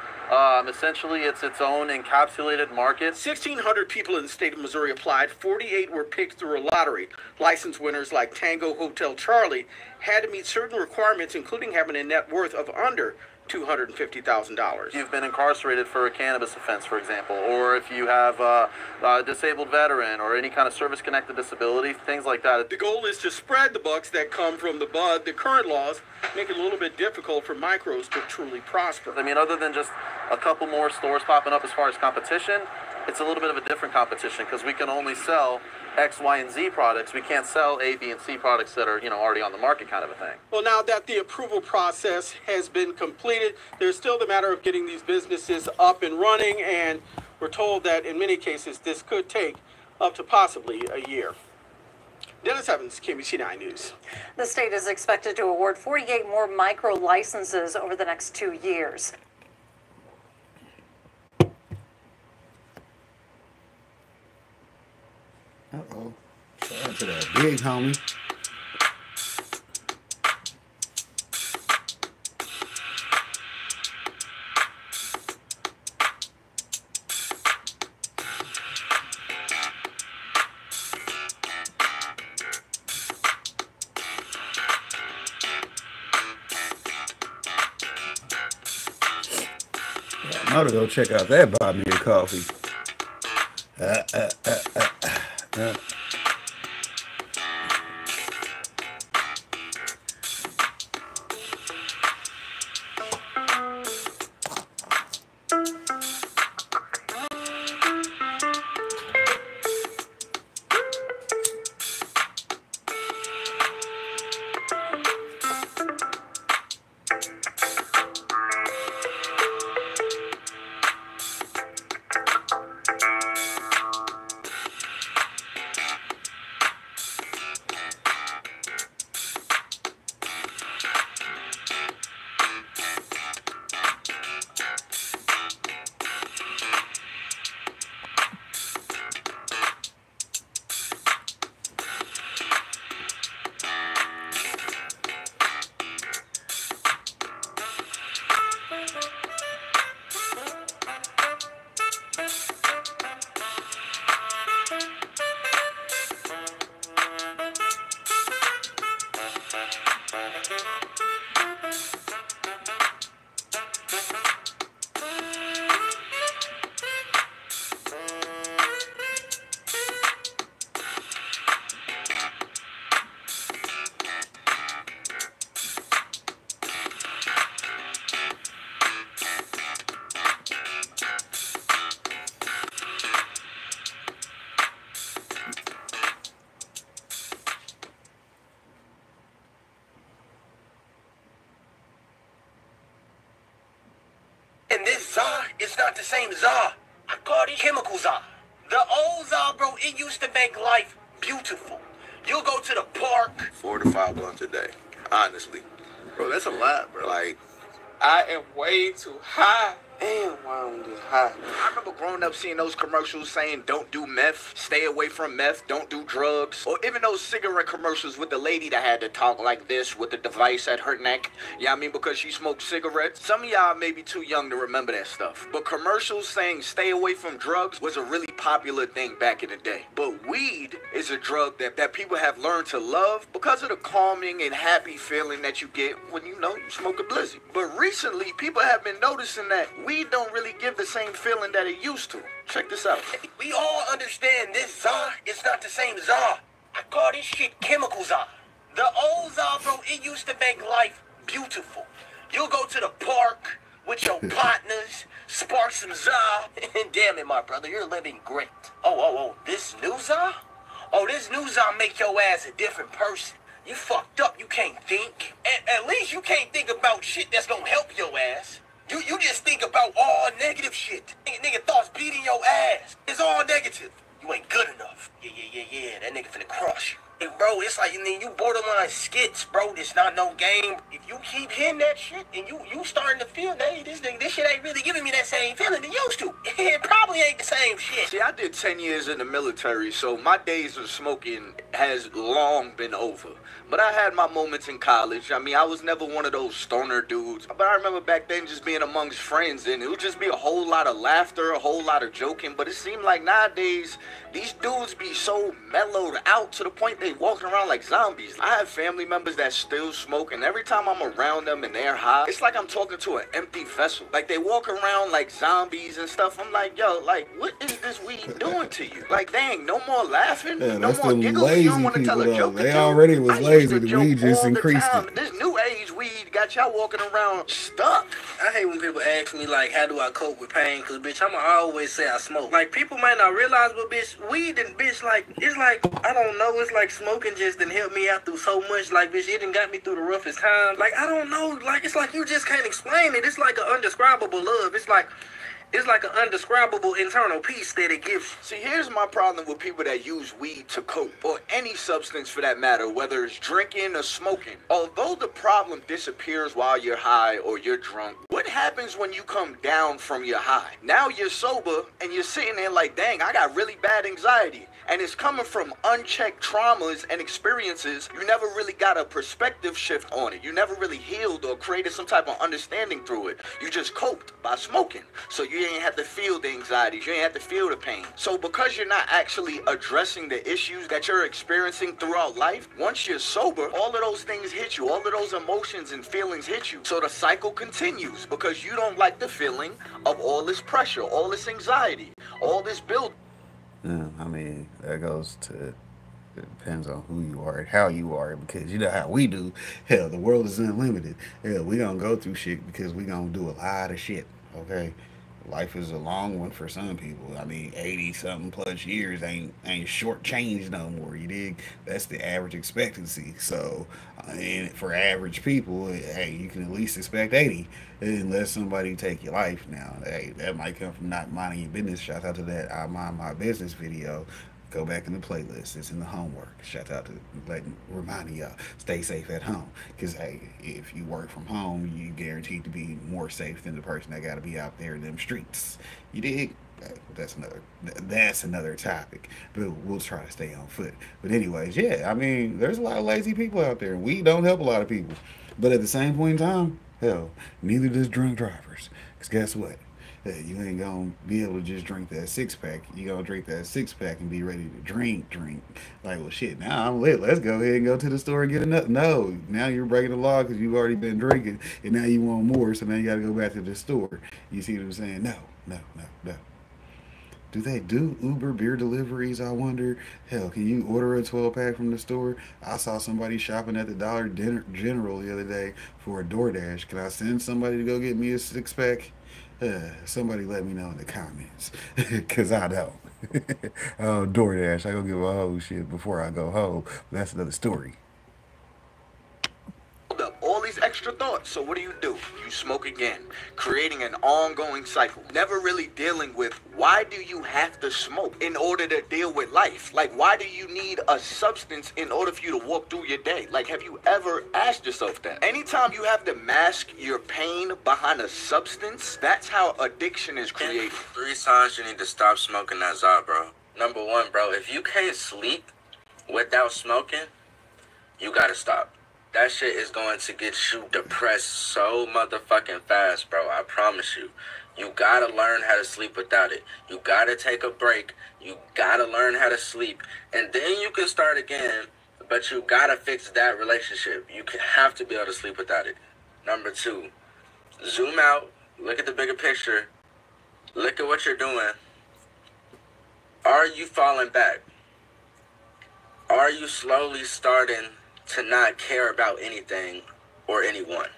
Essentially, it's its own encapsulated market. 1,600 people in the state of Missouri applied. 48 were picked through a lottery. License winners like Tango Hotel Charlie had to meet certain requirements, including having a net worth of under $250,000. You've been incarcerated for a cannabis offense, for example, or if you have a disabled veteran or any kind of service-connected disability, things like that. The goal is to spread the bucks that come from the bud. The current laws make it a little bit difficult for micros to truly prosper. I mean, other than just a couple more stores popping up as far as competition, it's a little bit of a different competition because we can only sell X, Y, and Z products. We can't sell A, B, and C products that are, already on the market kind of a thing. Well, now that the approval process has been completed, there's still the matter of getting these businesses up and running, and we're told that in many cases this could take up to possibly a year. Dennis Evans, KBC9 News. The state is expected to award 48 more micro licenses over the next 2 years. Uh-oh. Shout out to that big homie. I'm gonna go check out that Bob Near Coffee. not the same Za. I call these chemical Za. The old Za, bro, it used to make life beautiful. You'll go to the park. 4 to 5 blunts a day, honestly. Bro, that's a lot, bro. Like, I am way too high. Damn, why I'm this high. I remember growing up seeing those commercials saying don't do meth, stay away from meth, don't do drugs. Or even those cigarette commercials with the lady that had to talk like this with the device at her neck. Yeah, I mean, because she smoked cigarettes. Some of y'all may be too young to remember that stuff. But commercials saying stay away from drugs was a really popular thing back in the day. But weed is a drug that people have learned to love because of the calming and happy feeling that you get when, you know, you smoke a blizzy. But recently, people have been noticing that weed don't really give the same feeling that it used to. Check this out. We all understand this Za is not the same Za. I call this shit chemical Za. The old Za, bro, it used to make life beautiful. You'll go to the park with your partners, spark some Za, and damn it, my brother, you're living great. Oh, this new Za? Oh, this new Za make your ass a different person. You fucked up, you can't think. At least you can't think about shit that's gonna help your ass. You just think about all negative shit. Nigga thoughts beating your ass. It's all negative. You ain't good enough. Yeah. That nigga finna crush you. Hey, bro, it's like, you borderline skits, bro. It's not no game. If you keep hitting that shit and you starting to feel, hey, this shit ain't really giving me that same feeling it used to. It probably ain't the same shit. See, I did 10 years in the military, so my days of smoking has long been over. But I had my moments in college. I mean, I was never one of those stoner dudes. But I remember back then just being amongst friends, and it would just be a whole lot of laughter, a whole lot of joking. But it seemed like nowadays, these dudes be so mellowed out to the point they walking around like zombies. I have family members that still smoke, and every time I'm around them and they're high, it's like I'm talking to an empty vessel. Like, they walk around like zombies and stuff. I'm like, yo, like, what is this weed doing to you? Like, dang, no more laughing, Yeah, no that's more them giggles. You don't lazy want to tell people a though. joke. They already was lazy. The weed just increased it. This new age weed got y'all walking around stuck. I hate when people ask me, like, how do I cope with pain? Because, bitch, I'ma always say I smoke. Like, people might not realize, but, bitch, weed and, bitch, like, it's like, I don't know, it's like smoking just done helped me out through so much. Like, bitch, it done got me through the roughest times. Like, I don't know, like, it's like you just can't explain it. It's like an undescribable love. It's like an undescribable internal peace that it gives. See, here's my problem with people that use weed to cope, or any substance for that matter, whether it's drinking or smoking. Although the problem disappears while you're high or you're drunk, what happens when you come down from your high? Now you're sober and you're sitting there like, dang, I got really bad anxiety. And it's coming from unchecked traumas and experiences. You never really got a perspective shift on it. You never really healed or created some type of understanding through it. You just coped by smoking. So you ain't have to feel the anxieties. You ain't have to feel the pain. So because you're not actually addressing the issues that you're experiencing throughout life, once you're sober, all of those things hit you. All of those emotions and feelings hit you. So the cycle continues because you don't like the feeling of all this pressure, all this anxiety, all this build. I mean, that goes to, it depends on who you are and how you are, because you know how we do. Hell, the world is unlimited. Hell, we gonna go through shit because we gonna do a lot of shit, okay? Life is a long one for some people. I mean, 80-something plus years ain't short change no more, you dig? That's the average expectancy. So, I mean, for average people, hey, you can at least expect 80 unless somebody take your life. Now, hey, that might come from not minding your business. Shout out to that I Mind My Business video. Go back in the playlist. It's in the homework. Shout out to reminding y'all, stay safe at home. Because, hey, if you work from home, you guaranteed to be more safe than the person that got to be out there in them streets. You dig? That's another topic. But we'll try to stay on foot. But anyways, yeah, I mean, there's a lot of lazy people out there. We don't help a lot of people. But at the same point in time, hell, neither does drunk drivers. Because guess what? You ain't gonna be able to just drink that 6-pack. You gonna drink that 6-pack and be ready to drink. Like, well, shit, now I'm lit. Let's go ahead and go to the store and get another. No, now you're breaking the law because you've already been drinking, and now you want more, so now you gotta go back to the store. You see what I'm saying? No. Do they do Uber beer deliveries, I wonder? Hell, can you order a 12-pack from the store? I saw somebody shopping at the Dollar General the other day for a DoorDash. Can I send somebody to go get me a 6-pack? Somebody let me know in the comments, because I don't. Oh, DoorDash, I go give a whole shit before I go home. That's another story. All these extra extra thoughts. So what do? You smoke again, creating an ongoing cycle. Never really dealing with why do you have to smoke in order to deal with life? Like, why do you need a substance in order for you to walk through your day? Like, have you ever asked yourself that? Anytime you have to mask your pain behind a substance, that's how addiction is created. 3 signs you need to stop smoking that Zod, bro. Number 1, bro, if you can't sleep without smoking, you gotta stop. That shit is going to get you depressed so motherfucking fast, bro. I promise you. You gotta learn how to sleep without it. You gotta take a break. You gotta learn how to sleep. And then you can start again, but you gotta fix that relationship. You have to be able to sleep without it. Number 2, zoom out. Look at the bigger picture. Look at what you're doing. Are you falling back? Are you slowly starting to not care about anything or anyone?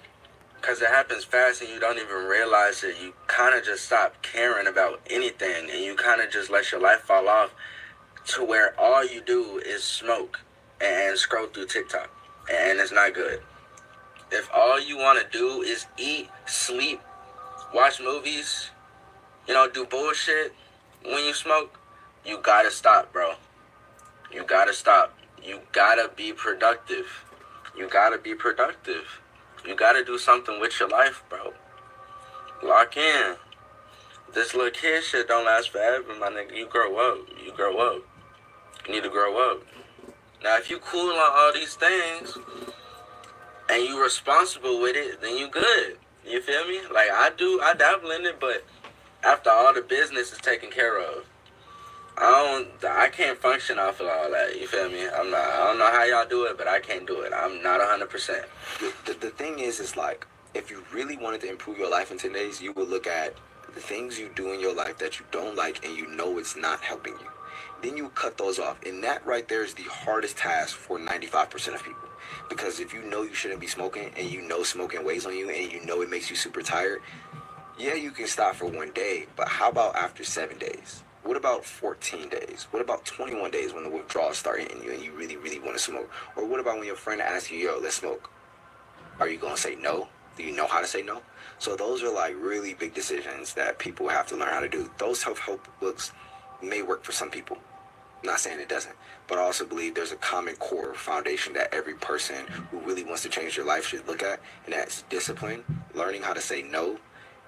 Because it happens fast and you don't even realize it. You kind of just stop caring about anything and you kind of just let your life fall off to where all you do is smoke and scroll through TikTok. And it's not good. If all you want to do is eat, sleep, watch movies, do bullshit when you smoke, you gotta stop, bro. You gotta stop. You gotta be productive. You gotta be productive. You gotta do something with your life, bro. Lock in. This little kid shit don't last forever, my nigga. You grow up. You grow up. You need to grow up. Now, if you cool on all these things and you responsible with it, then you good. You feel me? Like I dabble in it, but after all the business is taken care of, I can't function off of all that. You feel me? I don't know how y'all do it, but I can't do it. I'm not 100%. The thing is like, if you really wanted to improve your life in today's, you would look at the things you do in your life that you don't like and you know it's not helping you. Then you cut those off. And that right there is the hardest task for 95% of people. Because if you know you shouldn't be smoking and you know smoking weighs on you and you know it makes you super tired, yeah, you can stop for 1 day, but how about after 7 days? What about 14 days? What about 21 days when the withdrawals start hitting you and you really, really want to smoke? Or what about when your friend asks you, yo, let's smoke? Are you going to say no? Do you know how to say no? So those are like really big decisions that people have to learn how to do. Those self-help books may work for some people. I'm not saying it doesn't, but I also believe there's a common core foundation that every person who really wants to change their life should look at, and that's discipline, learning how to say no,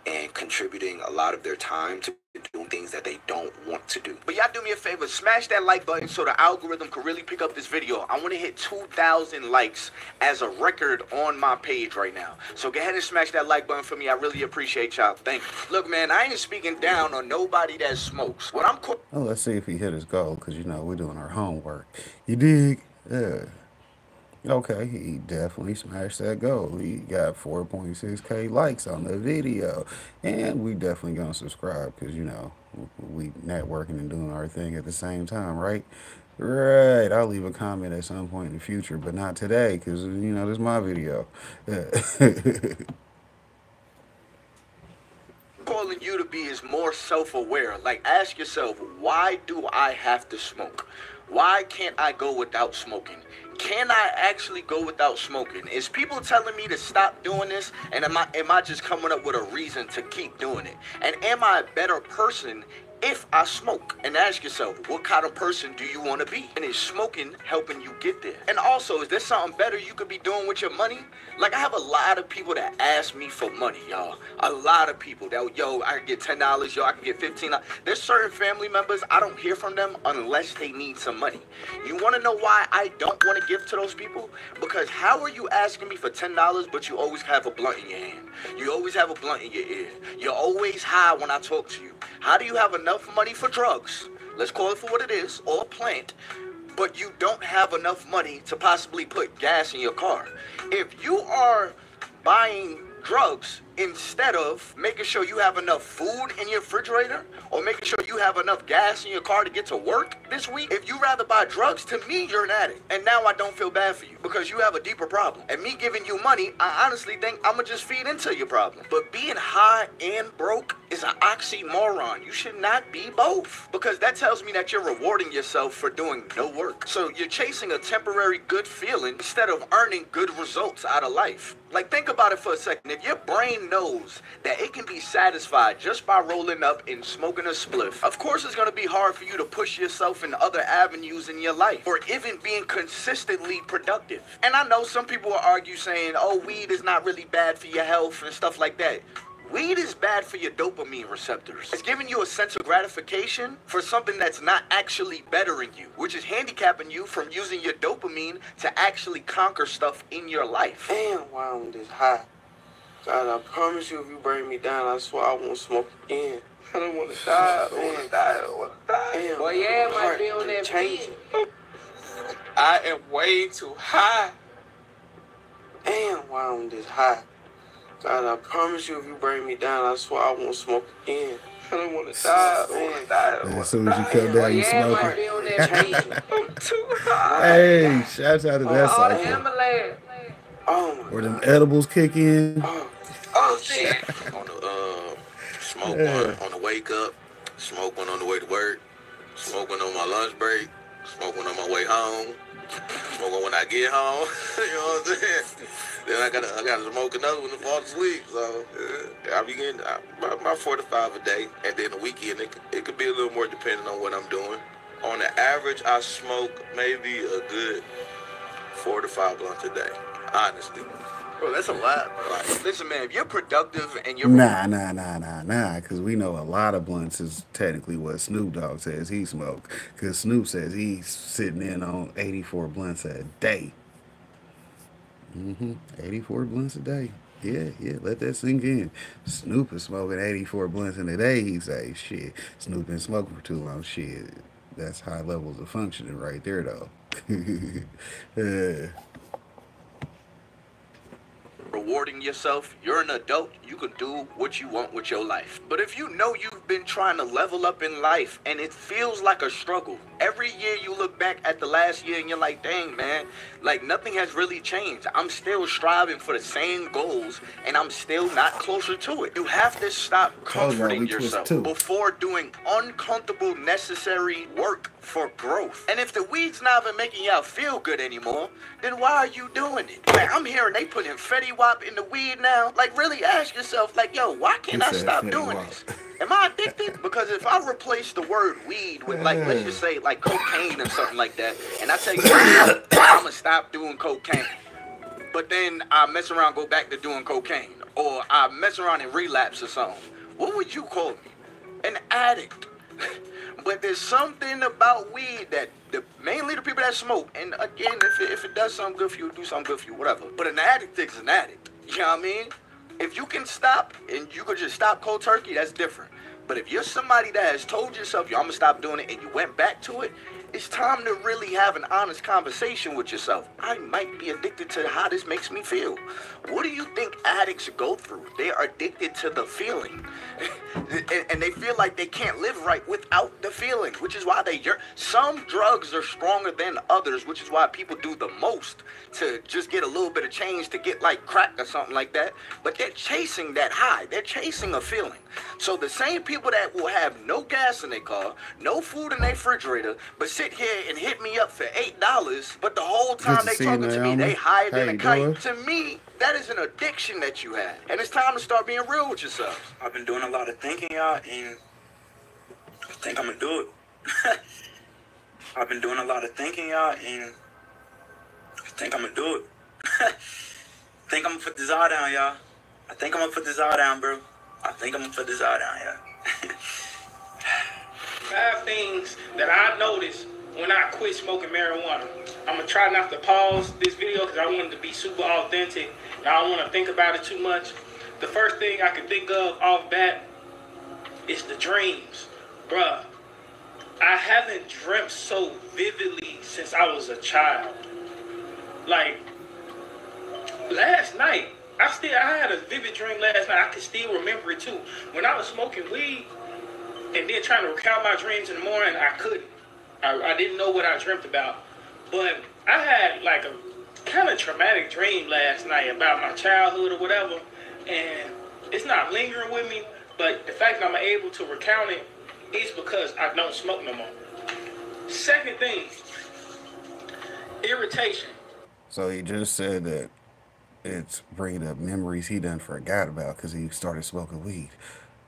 and contributing a lot of their time to doing things that they don't want to do. But y'all do me a favor, smash that like button so the algorithm can really pick up this video. I want to hit 2,000 likes as a record on my page right now. So go ahead and smash that like button for me. I really appreciate y'all. Thank you. Look, man, I ain't speaking down on nobody that smokes. What I'm well, let's see if he hit his goal, because we're doing our homework. You dig? Yeah. Okay, he definitely smashed that goal. He got 4.6K likes on the video. And we definitely gonna subscribe because, we networking and doing our thing at the same time, right? Right, I'll leave a comment at some point in the future, but not today because, this is my video. calling you to be is more self-aware. Like, ask yourself, why do I have to smoke? Why can't I go without smoking? Can I actually go without smoking? Is people telling me to stop doing this? And am I just coming up with a reason to keep doing it? And am I a better person if I smoke? And ask yourself, what kind of person do you want to be? And is smoking helping you get there? And also, is there something better you could be doing with your money? Like, I have a lot of people that ask me for money, y'all. A lot of people that, yo, I can get $10, yo, I can get $15. There's certain family members, I don't hear from them unless they need some money. You want to know why I don't want to give to those people? Because how are you asking me for $10, but you always have a blunt in your hand? You always have a blunt in your ear. You're always high when I talk to you. How do you have enough money for drugs? Let's call it for what it is, or a plant. But you don't have enough money to possibly put gas in your car. If you are buying drugs instead of making sure you have enough food in your refrigerator or making sure you have enough gas in your car to get to work this week, if you rather buy drugs, to me, you're an addict. And now I don't feel bad for you because you have a deeper problem. And me giving you money, I honestly think I'm going to just feed into your problem. But being high and broke is an oxymoron. You should not be both, because that tells me that you're rewarding yourself for doing no work. So you're chasing a temporary good feeling instead of earning good results out of life. Like, think about it for a second. If your brain knows that it can be satisfied just by rolling up and smoking a spliff, of course it's going to be hard for you to push yourself in other avenues in your life or even being consistently productive. And I know some people will argue saying, oh, weed is not really bad for your health and stuff like that. Weed is bad for your dopamine receptors. It's giving you a sense of gratification for something that's not actually bettering you, which is handicapping you from using your dopamine to actually conquer stuff in your life. Damn, why I'm this high. God, I promise you, if you bring me down, I swear I won't smoke again. I don't want to die. I don't want to die. I don't want to die. Damn, boy, yeah, might be on that changing. I am way too high. Damn, why I'm this high. God, I promise you, if you bring me down, I swear I won't smoke again. I don't want to die. I don't want to die. As soon as you cut down, you smoking. I'm too high. Hey, shout out to that cycle. Oh, where them edibles kick in. Oh shit. On the smoke one on the wake up, smoke one on the way to work, smoke one on my lunch break, smoke one on my way home, smoke one when I get home. You know what I'm saying? Then I gotta smoke another one to fall asleep. So I be getting about 4 to 5 a day, and then the weekend it could be a little more depending on what I'm doing. On the average, I smoke maybe a good 4 to 5 blunts a day. Honestly. Bro, that's a lot. Like, listen, man, if you're productive and you're... Nah, because we know a lot of blunts is technically what Snoop Dogg says he smoked. Because Snoop says he's sitting in on 84 blunts a day. 84 blunts a day. Yeah, let that sink in. Snoop is smoking 84 blunts in a day, he say. Shit, Snoop been smoking for too long. Shit, that's high levels of functioning right there, though. Rewarding yourself, you're an adult, you can do what you want with your life. But if you know you've been trying to level up in life and it feels like a struggle, every year you look back at the last year and you're like, dang, man, like nothing has really changed. I'm still striving for the same goals and I'm still not closer to it. You have to stop comforting yourself before doing uncomfortable, necessary work for growth. And if the weed's not even making y'all feel good anymore, then why are you doing it? Like, I'm hearing they putting Fetty Wap in the weed now. Like, really ask yourself, like, yo, why can't I stop doing this? Am I addicted? Because if I replace the word weed with, like, let's just say, like, cocaine or something like that, and I tell you, I'm gonna stop doing cocaine, but then I mess around, go back to doing cocaine, or I mess around and relapse or something, what would you call me? An addict. But there's something about weed that mainly the people that smoke, and again, if it does something good for you, do something good for you, whatever. But an addict is an addict. You know what I mean? If you can stop and you could just stop cold turkey, that's different. But if you're somebody that has told yourself, yo, I'm gonna stop doing it, and you went back to it, it's time to really have an honest conversation with yourself. I might be addicted to how this makes me feel. What do you think addicts go through? They are addicted to the feeling. And they feel like they can't live right without the feeling, which is why some drugs are stronger than others, which is why people do the most to just get a little bit of change to get like crack or something like that. But they're chasing that high. They're chasing a feeling. So the same people that will have no gas in their car, no food in their refrigerator, but sit here and hit me up for $8, but the whole time they talking to me, they higher than a kite. To me, that is an addiction that you have. And it's time to start being real with yourself. I've been doing a lot of thinking, y'all, and I think I'm gonna do it. I've been doing a lot of thinking, y'all, and I think I'm gonna do it. I think I'm gonna put this all down, y'all. I think I'm gonna put this all down, bro. I think I'm gonna put this all down, y'all. 5 things that I noticed when I quit smoking marijuana. I'm gonna try not to pause this video because I want it to be super authentic. And I don't want to think about it too much. The first thing I can think of off bat is the dreams. Bruh, I haven't dreamt so vividly since I was a child. Like, last night, I had a vivid dream last night. I can still remember it too. When I was smoking weed and then trying to recount my dreams in the morning, I couldn't. I didn't know what I dreamt about. But I had like a kind of traumatic dream last night about my childhood or whatever. And it's not lingering with me, but the fact that I'm able to recount it is because I don't smoke no more. Second thing, irritation. So he just said that it's bringing up memories he done forgot about because he started smoking weed.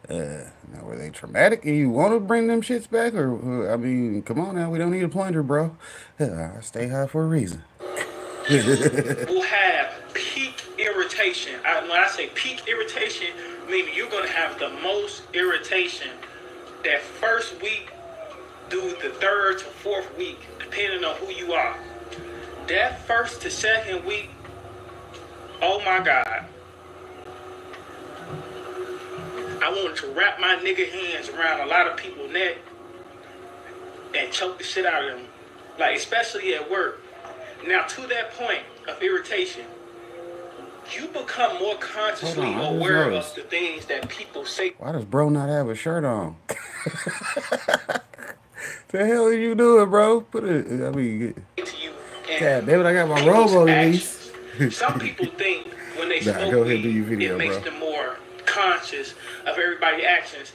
Now, were they traumatic and you want to bring them shits back? Or, I mean, come on now, we don't need a pointer, bro. I stay high for a reason. Will have peak irritation. When I say peak irritation, meaning you're going to have the most irritation that first week through the third to fourth week, depending on who you are. That first to second week, oh my God. I wanted to wrap my nigga hands around a lot of people's neck and choke the shit out of them. Like, especially at work. Now, to that point of irritation, you become more consciously aware of the things that people say. Why does bro not have a shirt on? The hell are you doing, bro? Put it, I mean, God damn it, I got my robe on at least. Some people think when they smoke go ahead and do weed, your video, it makes them more conscious of everybody's actions.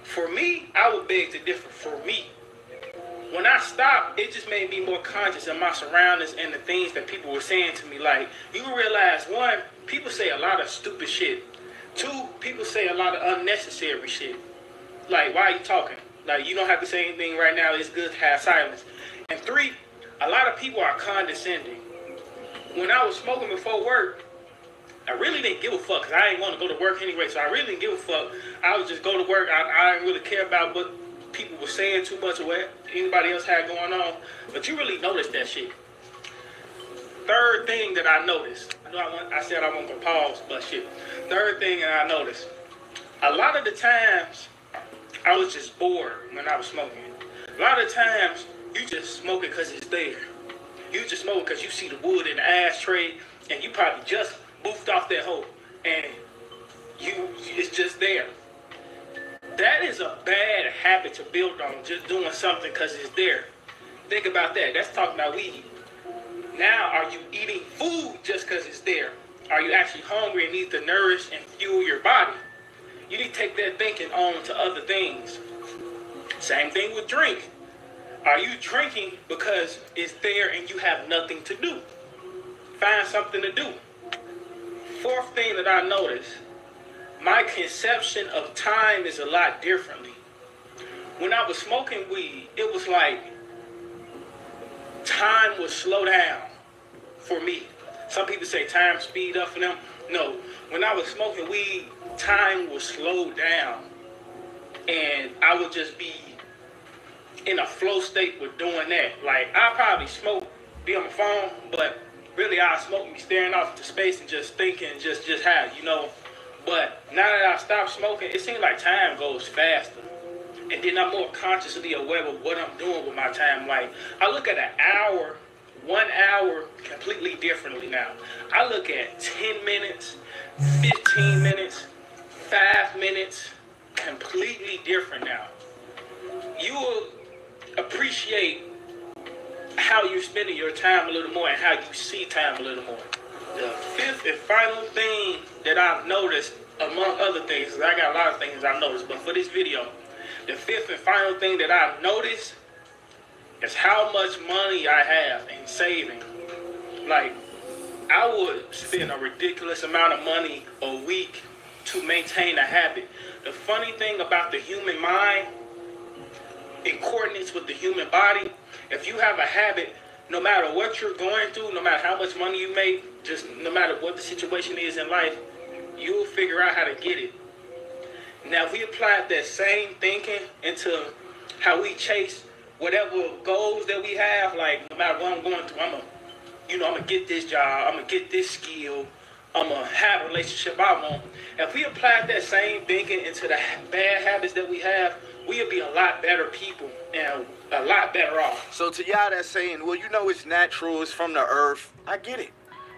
For me, I would beg to differ. For me, when I stopped, it just made me more conscious of my surroundings and the things that people were saying to me. Like, you realize, one, people say a lot of stupid shit. Two, people say a lot of unnecessary shit. Like, why are you talking? Like, you don't have to say anything right now. It's good to have silence. And three, a lot of people are condescending. When I was smoking before work, I really didn't give a fuck because I didn't want to go to work anyway. So I really didn't give a fuck. I would just go to work. I didn't really care about what people were saying too much or what anybody else had going on. But you really noticed that shit. Third thing that I noticed. I said I wasn't going to pause, but shit. Third thing that I noticed. A lot of the times, I was just bored when I was smoking. A lot of times, you just smoke it because it's there. You just smoke it because you see the wood in the ashtray, and you probably just boofed off that hole, and it's just there. That is a bad habit to build on, just doing something because it's there. Think about that. That's talking about weed. Now, are you eating food just because it's there? Are you actually hungry and need to nourish and fuel your body? You need to take that thinking on to other things. Same thing with drink. Are you drinking because it's there and you have nothing to do? Find something to do. Fourth thing that I noticed, my conception of time is a lot differently. When I was smoking weed, it was like time would slow down for me. Some people say time speed up for them. No, when I was smoking weed, time would slow down. And I would just be in a flow state with doing that. Like, I probably smoke, be on my phone, but really I smoke me staring off into space and just thinking, just have, you know. But now that I stopped smoking, it seems like time goes faster. And then I'm more consciously aware of what I'm doing with my time. Like, I look at 1 hour completely differently now. I look at 10 minutes, 15 minutes, 5 minutes, completely different now. You will appreciate how you're spending your time a little more and how you see time a little more. The fifth and final thing that I've noticed, among other things, because I got a lot of things I've noticed, but for this video, the fifth and final thing that I've noticed is how much money I have in saving. Like, I would spend a ridiculous amount of money a week to maintain a habit. The funny thing about the human mind, in coordinates with the human body, if you have a habit, no matter what you're going through, no matter how much money you make, just no matter what the situation is in life, you'll figure out how to get it. Now, if we applied that same thinking into how we chase whatever goals that we have, like no matter what I'm going through, I'm gonna get this job, I'm gonna get this skill, I'm gonna have a relationship I want. If we applied that same thinking into the bad habits that we have, we'll be a lot better people and a lot better off. So to y'all that's saying, well, you know it's natural, it's from the earth, I get it.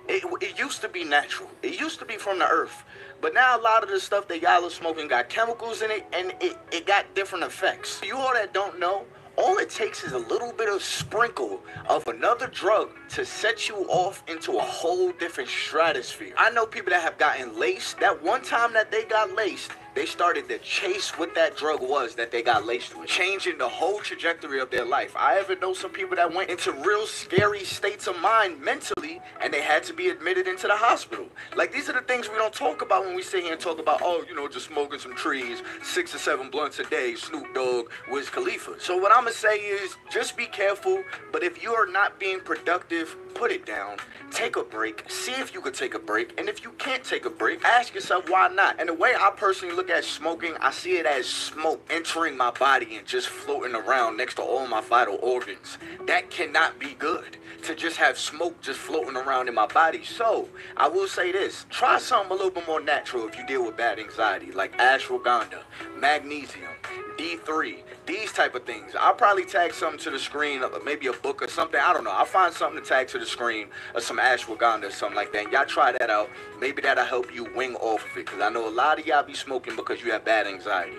It used to be natural. It used to be from the earth. But now a lot of the stuff that y'all are smoking got chemicals in it, and it got different effects. You all that don't know, all it takes is a little bit of sprinkle of another drug to set you off into a whole different stratosphere. I know people that have gotten laced. That one time that they got laced, they started to chase what that drug was that they got laced with, changing the whole trajectory of their life. I ever know some people that went into real scary states of mind mentally, and they had to be admitted into the hospital. Like, these are the things we don't talk about when we sit here and talk about, oh, you know, just smoking some trees, 6 or 7 blunts a day, Snoop Dogg, Wiz Khalifa. So what I'm gonna say is, just be careful, but if you are not being productive, put it down, take a break, see if you could take a break, and if you can't take a break, ask yourself why not. And the way I personally look at smoking, I see it as smoke entering my body and just floating around next to all my vital organs. That cannot be good, to just have smoke just floating around in my body. So I will say this, try something a little bit more natural if you deal with bad anxiety, like ashwagandha, magnesium, D3, these type of things. I'll probably tag something to the screen, maybe a book or something, I don't know. I'll find something to tag to the screen, or some ashwagandha or something like that. And y'all try that out. Maybe that'll help you wing off of it, because I know a lot of y'all be smoking because you have bad anxiety.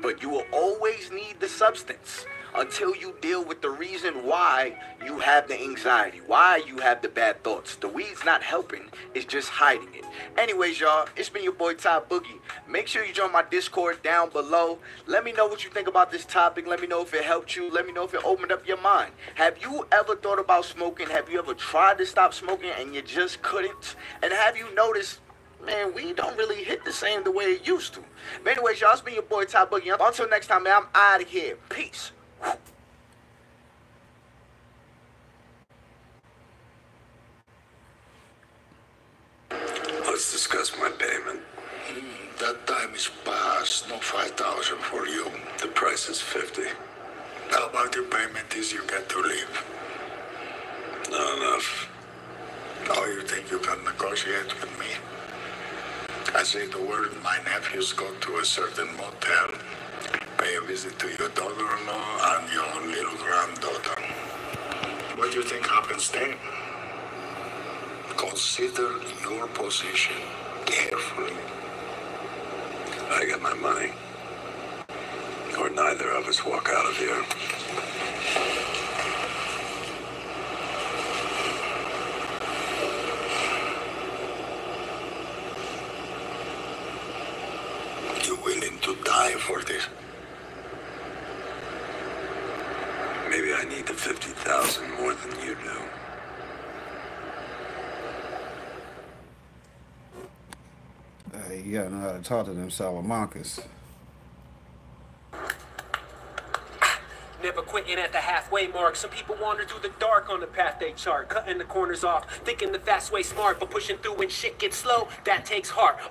But you will always need the substance until you deal with the reason why you have the anxiety, why you have the bad thoughts. The weed's not helping, it's just hiding it. Anyways, y'all, it's been your boy Ty Boogie. Make sure you join my Discord down below. Let me know what you think about this topic. Let me know if it helped you. Let me know if it opened up your mind. Have you ever thought about smoking? Have you ever tried to stop smoking and you just couldn't? And have you noticed, man, we don't really hit the same the way it used to? But anyways, y'all, it's been your boy Ty Boogie. Until next time, man, I'm out of here. Peace. Let's discuss my payment. That time is past. No 5,000 for you. The price is 50. How about your payment is you get to leave? Not enough. Oh, you think you can negotiate with me? I say the word, my nephews go to a certain motel, pay a visit to your daughter-in-law and your little granddaughter. What do you think happens then? Consider your position carefully. I get my money, or neither of us walk out of here. You willing to die for this? Maybe I need the 50,000 more than you do. You gotta know how to talk to them Salamancas. Never quitting at the halfway mark. Some people wander through the dark on the path they chart, cutting the corners off, thinking the fast way smart, but pushing through when shit gets slow, that takes heart.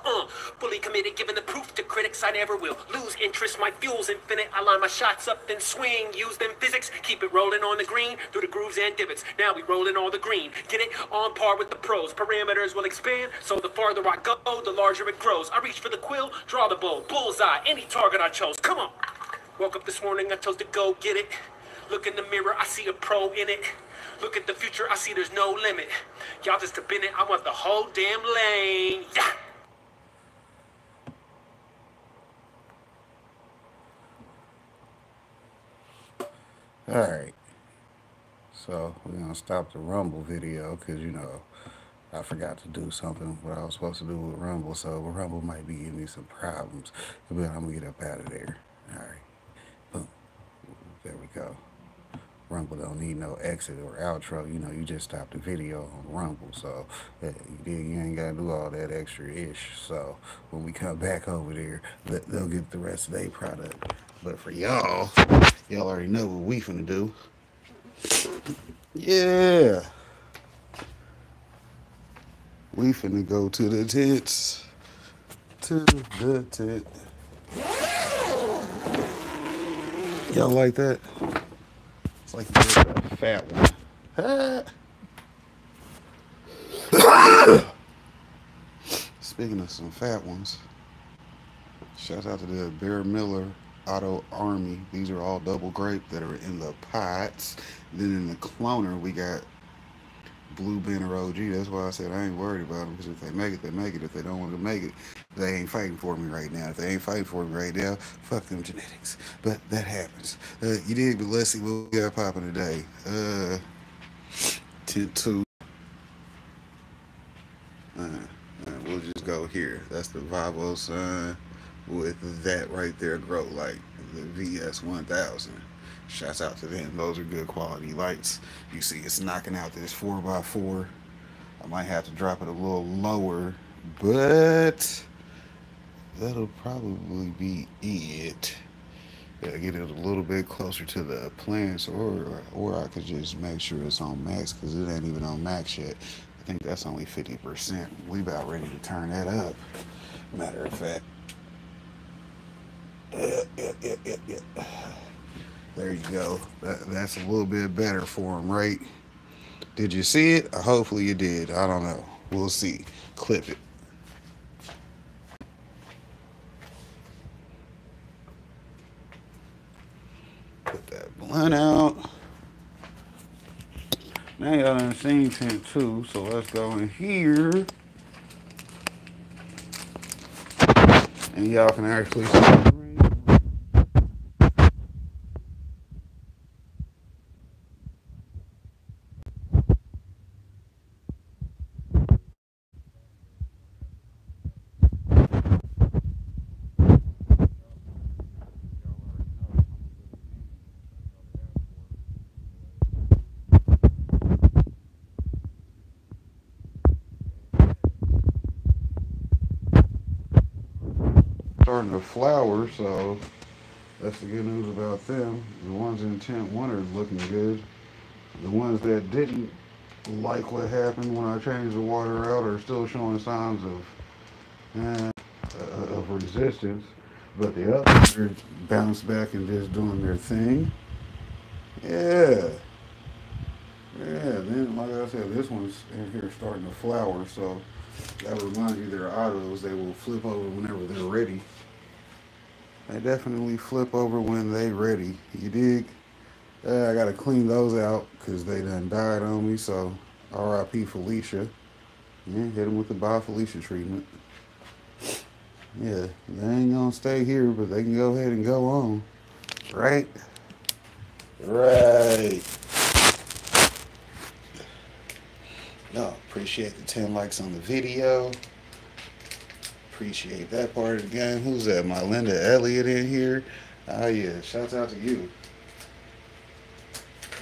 Fully committed, giving the proof to critics. I never will lose interest. My fuel's infinite. I line my shots up, then swing. Use them physics, keep it rolling on the green through the grooves and divots. Now we rolling all the green. Get it on par with the pros. Parameters will expand, so the farther I go, the larger it grows. I reach for the quill, draw the bow, bullseye, any target I chose. Come on. Woke up this morning, I chose to go get it. Look in the mirror, I see a pro in it. Look at the future, I see there's no limit. Y'all just have been it, I want the whole damn lane. Yeah. Alright. So, we're going to stop the Rumble video because, you know, I forgot to do something what I was supposed to do with Rumble. So, Rumble might be giving me some problems. But I'm going to get up out of there. Alright. Boom. There we go. Rumble don't need no exit or outro. You know, you just stop the video on Rumble. So, you ain't got to do all that extra-ish. So, when we come back over there, they'll get the rest of their product. But for y'all, y'all already know what we finna do. Yeah. We finna go to the tits. To the tit. Y'all like that? It's like a fat one. Speaking of some fat ones, shout out to the Bear Miller Auto Army. These are all double grape that are in the pots. Then in the cloner, we got blue banner OG. That's why I said I ain't worried about them, because if they make it, they make it. If they don't want to make it, they ain't fighting for me right now. If they ain't fighting for me right now, fuck them genetics. But that happens. You did, but let's see what we got popping today. 10-2. We'll just go here. That's the Vivo Sun with that right there grow light, the VS1000. Shouts out to them. Those are good quality lights. You see it's knocking out this 4x4. I might have to drop it a little lower, but that'll probably be it. Gotta get it a little bit closer to the plants, or I could just make sure it's on max, because it ain't even on max yet. I think that's only 50%. We about ready to turn that up. Matter of fact. Yeah. There you go. That's a little bit better for him, right? Did you see it? Hopefully you did. I don't know. We'll see. Clip it. Put that blunt out. Now y'all done seen 10-2, so let's go in here. And y'all can actually see the green. Starting to flower, so that's the good news about them. The ones in 10-1 are looking good. The ones that didn't like what happened when I changed the water out are still showing signs of resistance, but the others are bounced back and just doing their thing. Yeah. Then like I said, this one's in here starting to flower, so that reminds you they're autos. They will flip over whenever they're ready. They definitely flip over when they ready. You dig? I gotta clean those out because they done died on me. So R.I.P. Felicia. Yeah, hit them with the Bye Felicia treatment. Yeah, they ain't gonna stay here, but they can go ahead and go on. Right? Right. No, appreciate the 10 likes on the video. Appreciate that part of the game. Who's that? My Linda Elliott in here. Oh yeah, shouts out to you.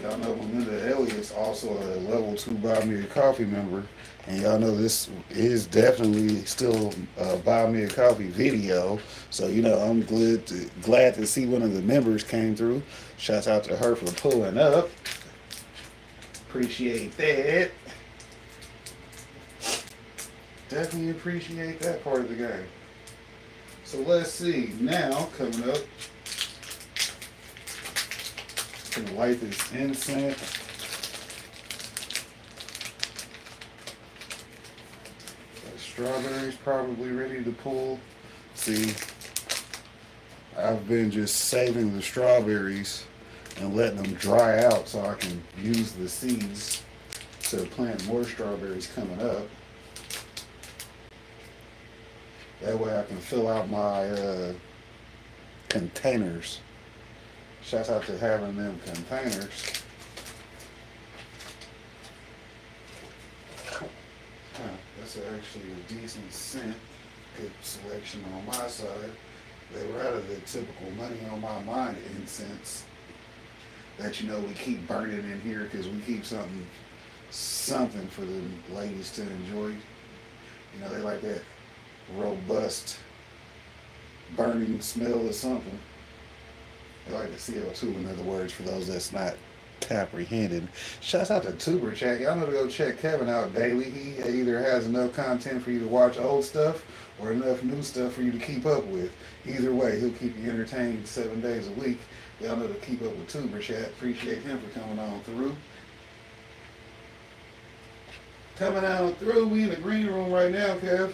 Y'all know Linda Elliott's also a level 2 Buy Me a Coffee member. And y'all know this is definitely still a Buy Me a Coffee video. So, you know, I'm glad to see one of the members came through. Shouts out to her for pulling up. Appreciate that. Definitely appreciate that part of the game. So let's see. Now, coming up, gonna light this incense. The strawberries probably ready to pull. See, I've been just saving the strawberries and letting them dry out so I can use the seeds to plant more strawberries coming up. That way I can fill out my containers. Shouts out to having them containers. That's actually a decent scent. Good selection on my side. They were out of the typical money on my mind incense that, you know, we keep burning in here because we keep something for the ladies to enjoy. You know, they like that robust burning smell or something. They like the CO2, in other words, for those that's not comprehended. Shouts out to Tuber Chat. Y'all know to go check Kevin out daily. He either has enough content for you to watch old stuff or enough new stuff for you to keep up with. Either way, he'll keep you entertained 7 days a week. Y'all know to keep up with Tuber Chat. Appreciate him for coming on through. Coming on through. We in the green room right now, Kev.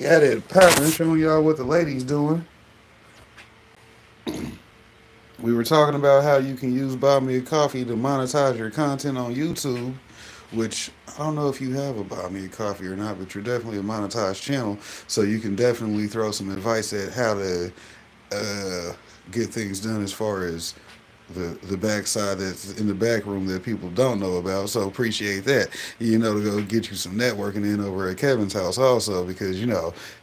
Got it popping, showing y'all what the ladies doing. We were talking about how you can use Buy Me a Coffee to monetize your content on YouTube. which I don't know if you have a Buy Me a Coffee or not, but you're definitely a monetized channel, so you can definitely throw some advice at how to get things done as far as the backside that's in the back room that people don't know about. So appreciate that. To go get you some networking in over at Kevin's house also, because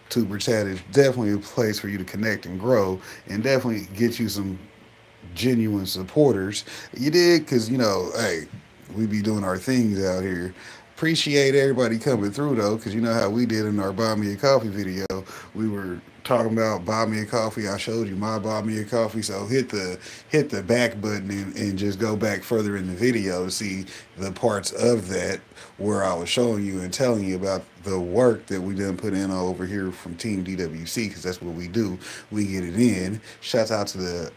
Tuber Chat is definitely a place for you to connect and grow, and definitely get you some genuine supporters. You did, because hey, we be doing our things out here. Appreciate everybody coming through though, because you know how we did in our Buy Me a Coffee video. We were talking about Buy Me a Coffee. I showed you my Buy Me a Coffee. So hit the back button and just go back further in the video to see the parts of that where I was showing you and telling you about the work that we done put in over here from Team DWC, because that's what we do. We get it in. Shouts out to the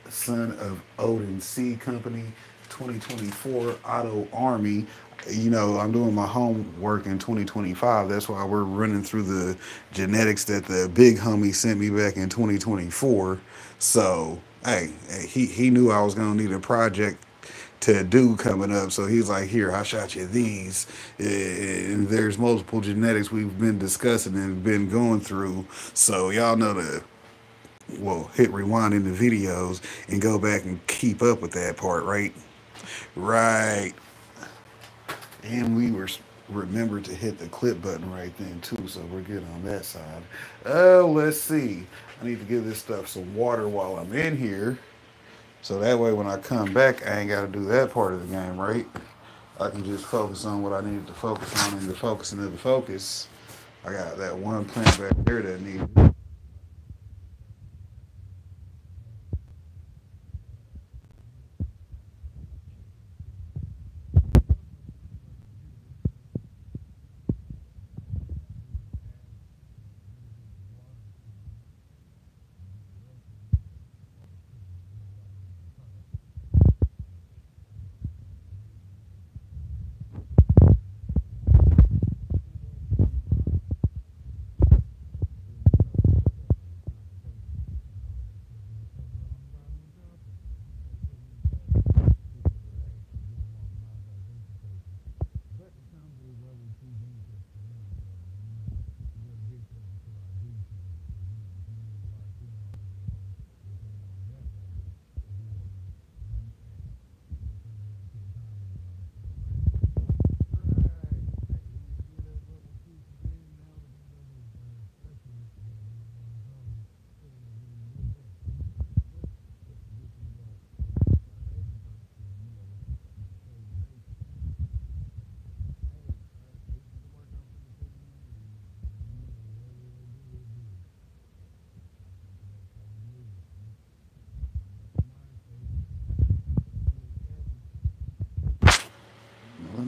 Son of Odin C Company 2024 Auto Army. I'm doing my homework in 2025. That's why we're running through the genetics that the big homie sent me back in 2024. So, hey, he knew I was going to need a project to do coming up. So he's like, here, I shot you these. And there's multiple genetics we've been discussing and been going through. So y'all know hit rewind in the videos and go back and keep up with that part, right? Right. And we remembered to hit the clip button right then too, so we're good on that side. Let's see. I need to give this stuff some water while I'm in here, so that way when I come back, I ain't got to do that part of the game, right? I can just focus on what I needed to focus on in the focusing of the focus. I got that one plant back there that needs.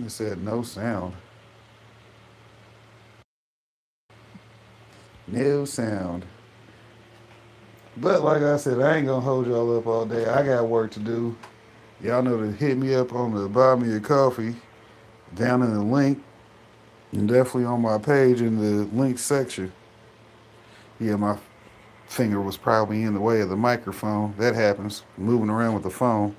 It said no sound. No sound. But like I said, I ain't gonna hold y'all up all day. I got work to do. Y'all know to hit me up on the Buy Me a Coffee down in the link, and definitely on my page in the link section. Yeah, my finger was probably in the way of the microphone. That happens, moving around with the phone.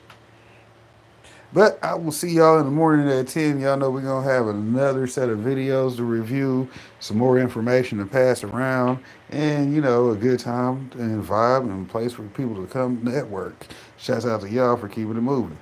But I will see y'all in the morning at 10. Y'all know we're going to have another set of videos to review, some more information to pass around, and, a good time and vibe and place for people to come network. Shouts out to y'all for keeping it moving.